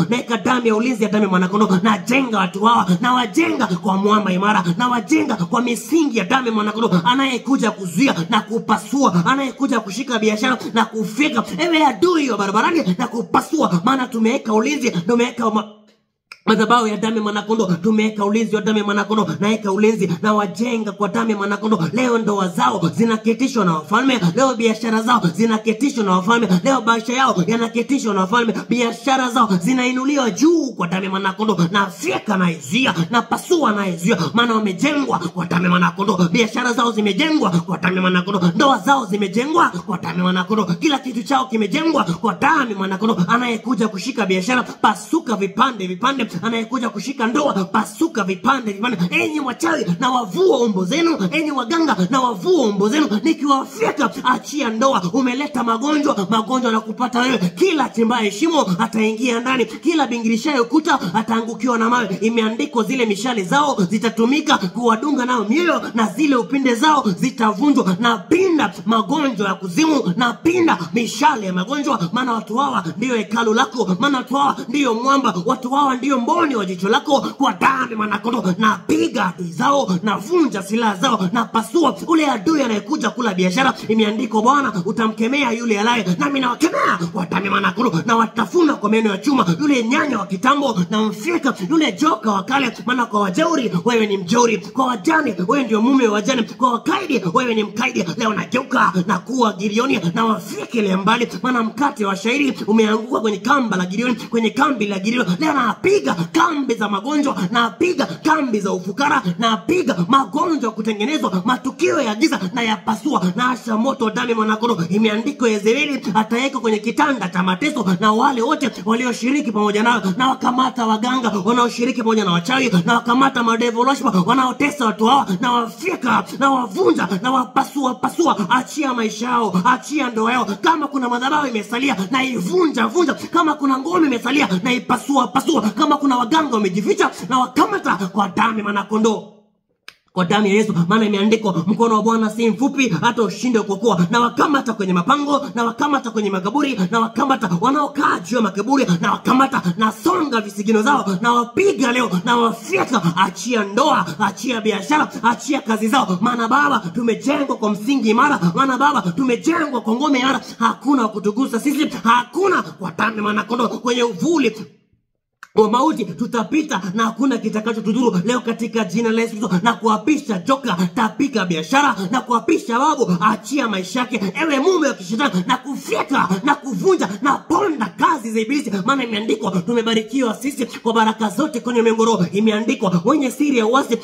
ya ulinzi ya damu ya mwanakondoo. Najenga watu hawa, na wajenga kwa mwamba imara, na wajenga kwa misingi ya damu ya mwanakondoo. Anayekuja kuzuia na kupasua, anayekuja kushika biashara na kufika ewe adui wa barabarani na kupasua. Maana tumeweka ulinzi, tumeweka madhabahu ya damu ya mwanakondoo, tumeweka ulinzi wa damu ya mwanakondoo. Naeka ulinzi na wajenga kwa damu ya mwanakondoo. Leo ndoa zao zinaketishwa na wafalme, leo biashara zao zinaketishwa na wafalme, leo maisha yao yanaketishwa na wafalme, biashara zao zinainuliwa juu kwa damu ya mwanakondoo. Na fyeka na izia, na pasua na izia, maana wamejengwa kwa damu ya mwanakondoo. Biashara zao zimejengwa kwa damu ya mwanakondoo, ndoa zao zimejengwa kwa damu ya mwanakondoo, kila kitu chao kimejengwa kwa damu ya mwanakondoo. Anayekuja kushika biashara, pasuka vipande anayekuja kushika ndoa, pasuka vipande vipande. Enyi wachawi, na wavua umbo zenu. Enyi waganga, na wavua umbo zenu, nikiwafyeka. Achia ndoa. Umeleta magonjwa, magonjwa na kupata wewe. Kila chimbaye shimo ataingia ndani, kila bingirishaye ukuta ataangukiwa na mawe. Imeandikwa, zile mishale zao zitatumika kuwadunga nao mioyo, na zile upinde zao zitavunjwa. Na pinda magonjwa ya kuzimu, na pinda mishale ya magonjwa, maana watu hawa ndio hekalu lako, maana watu hawa ndio mwamba, watu hawa ndio mboni wa jicho lako. Kwa damu mwanakondoo, na piga adui zao, na vunja silaha zao, na pasua ule adui anayekuja kula biashara. Imeandikwa, Bwana utamkemea yule alaye, nami nawakemea kwa damu mwanakondoo, na watafuna kwa meno ya chuma yule nyanya wa kitambo, na mfyeka yule joka wa kale. Maana kwa wajeuri wewe ni mjeuri, kwa wajane wewe ndio mume wa wajane, kwa wakaidi wewe ni mkaidi. Leo nageuka na kuwa Gideoni, na wafyeke ile mbali, maana mkate wa shairi umeanguka kwenye kamba la Gideoni, kwenye kambi la Gideoni. Leo napiga kambi za magonjwa, napiga kambi za ufukara, napiga magonjwa kutengenezwa, matukio ya giza na yapasua, na asha moto damu mwanakondoo. Imeandikwa, Yezebeli ataweka kwenye kitanda cha mateso, na wale wote walioshiriki pamoja nao, na wakamata waganga wanaoshiriki pamoja na wachawi, na wakamata madevil worshipers wanaotesa watu hawa, na wafyeka, na wavunja, na wapasua pasua. Achia maisha yao, achia ndoa yao. Kama kuna madhabahu imesalia, na ivunja vunja. Kama kuna ngome imesalia, na ipasua pasua. Kama kuna waganga wamejificha, na wakamata kwa damu mwanakondoo, kwa damu ya Yesu. Maana imeandikwa, mkono wa Bwana si mfupi hata ushinde kuokoa. Na wakamata kwenye mapango, na wakamata kwenye makaburi, na wakamata wanaokaa juu ya makaburi, na wakamata na songa visigino zao, na wapiga leo, na wafyeka. Achia ndoa, achia biashara, achia kazi zao. Maana Baba, tumejengwa kwa msingi imara. Maana Baba, tumejengwa kwa ngome imara. Hakuna kutugusa sisi, hakuna. Kwa damu mwanakondoo, kwenye uvuli wa mauti tutapita, na hakuna kitakachotudhuru. Leo katika jina la Yesu, na kuapisha joka, tapika biashara, na kuapisha babu, achia maisha yake, ewe mume wa kishetani, na kufyeka, na kuvunja, na ponda kazi za ibilisi. Maana imeandikwa, tumebarikiwa sisi kwa baraka zote kwenye mengoro. Imeandikwa, mwenye siri ya uasi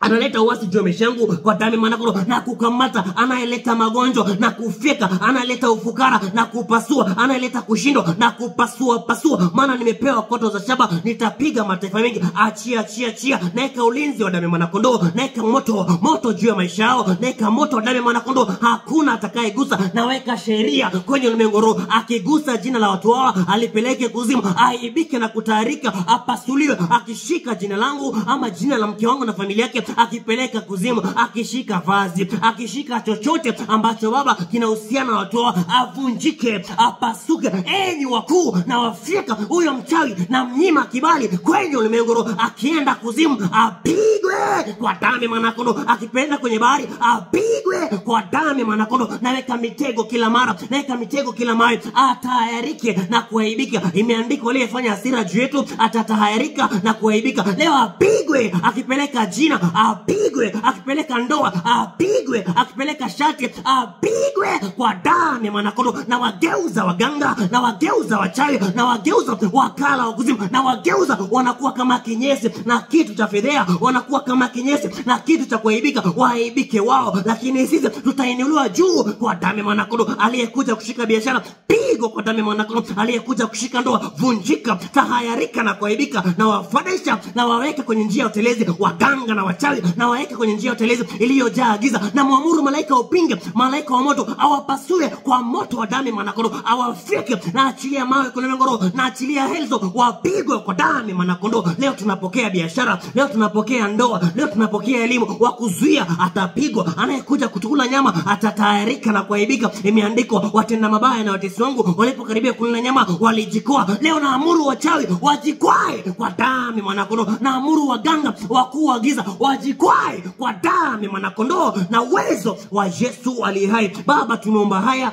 analeta uasi juu ya maisha yangu, kwa damu mwanakondoo. Na kukamata anayeleta magonjwa, na kufyeka anayeleta ufukara, na kupasua anayeleta kushindwa, na kupasua pasua. Maana nimepewa koto za shaba, nitapiga mataifa mengi. Achia achia achia. Naeka ulinzi wa damu mwanakondoo, naeka moto juu ya maisha yao, naeka moto wa damu mwanakondoo. Hakuna atakayegusa. Naweka sheria kwenye ulimwengu roho, akigusa jina la watu hawa alipeleke kuzimu, aibike na kutayarika, apasuliwe. Akishika jina langu ama jina la mke wangu na familia yake, akipeleka kuzimu. Akishika vazi, akishika chochote ambacho Baba kinahusiana na watu hawa, avunjike, apasuke. Enyi wakuu, na wafyeka huyo mchawi, na mnyima kibali kwenye ulimwengu roho. Akienda kuzimu, apigwe kwa damu mwanakondoo. Akipenda kwenye bahari, apigwe kwa damu mwanakondoo. Naweka mitego kila mara, naweka mitego kila mara. Atahayarike na kuaibika. Imeandikwa, aliyefanya hasira juu yetu atatahayarika na kuaibika. Leo apigwe. Akipeleka jina, apigwe. Akipeleka ndoa, apigwe. Akipeleka shati, apigwe kwa damu ya mwanakondoo. Na wageuza waganga, na wageuza wachawi, na wageuza wakala wa kuzimu, na wageuza wanakuwa kama kinyesi na kitu cha fedhea, wanakuwa kama kinyesi na kitu cha kuaibika. Waibike wao, lakini sisi tutainuliwa juu kwa damu ya mwanakondoo. Aliyekuja kushika biashara, pigo kwa damu ya mwanakondoo. Aliyekuja kushika ndoa, vunjika, tahayarika na kuaibika. Na wafadisha, na waweke kwenye njia ya utelezi waganga na wachawi, na waweke kwenye njia ya utelezi iliyojaa giza. Na muamuru malaika upinge, malaika wa moto awapasue kwa moto wa damu ya mwanakondoo, awafyeke. Na achilia mawe kwenye mengoro, na achilia helzo, wapigwe kwa damu ya mwanakondoo. Leo tunapokea biashara, leo tunapokea ndoa, leo tunapokea elimu. Wakuzuia atapigwa, anayekuja kutukula nyama atatayarika na kuaibika. Imeandikwa, watenda mabaya na watesi wangu walipokaribia kula nyama walijikoa. Leo naamuru wachawi wajikwae kwa damu ya mwanakondoo. Naamuru waganga, wakuu wa giza, wajikwae kwa damu ya mwanakondoo na uwezo wa Yesu aliye hai. Baba, tumeomba haya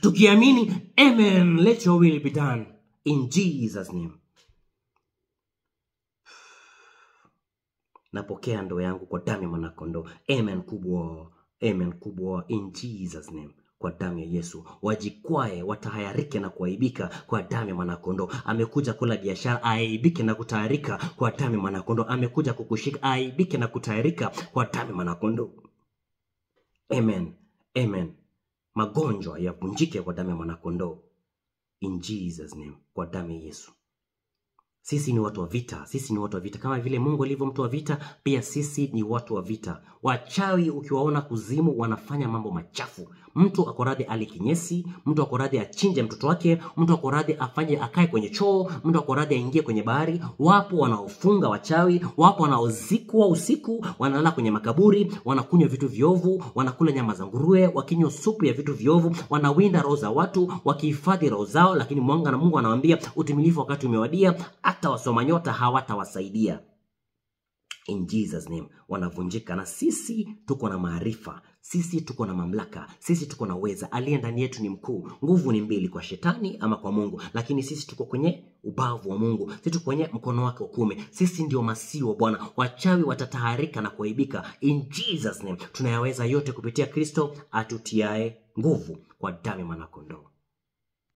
tukiamini, amen. Let your will be done in Jesus name. Napokea ndoa yangu kwa damu ya mwanakondoo. Amen kubwa, amen kubwa, in Jesus name. Kwa damu ya Yesu wajikwae, watahayarike na kuaibika kwa damu ya mwanakondoo. Amekuja kula biashara, aibike na kutayarika kwa damu ya mwanakondoo. Amekuja kukushika, aibike na kutayarika kwa damu ya mwanakondoo. Amen, amen. Magonjwa yavunjike kwa damu ya mwanakondoo, in Jesus name, kwa damu ya Yesu. Sisi ni watu wa vita, sisi ni watu wa vita. Kama vile Mungu alivyo mtu wa vita, pia sisi ni watu wa vita. Wachawi ukiwaona kuzimu wanafanya mambo machafu. Mtu ako radhi ale kinyesi, mtu ako radhi achinje mtoto wake, mtu ako radhi akae kwenye choo, mtu ako radhi aingie kwenye bahari. Wapo wanaofunga wachawi, wapo wanaozikwa usiku, wanalala kwenye makaburi, wanakunywa vitu viovu, wanakula nyama za nguruwe, wakinywa supu ya vitu viovu, wanawinda roho za watu, wakihifadhi roho zao, lakini Mungu anawaambia utimilifu wakati umewadia, hata wasoma nyota hawatawasaidia. In Jesus name wanavunjika. Na sisi tuko na maarifa, sisi tuko na mamlaka, sisi tuko na uweza. Aliye ndani yetu ni mkuu. Nguvu ni mbili, kwa shetani ama kwa Mungu, lakini sisi tuko kwenye ubavu wa Mungu, sisi tuko kwenye mkono wake wa kuume. Sisi ndio masihi wa Bwana. Wachawi watataharika na kuaibika. In Jesus name tunayaweza yote kupitia Kristo atutiae nguvu, kwa damu ya mwana kondoo.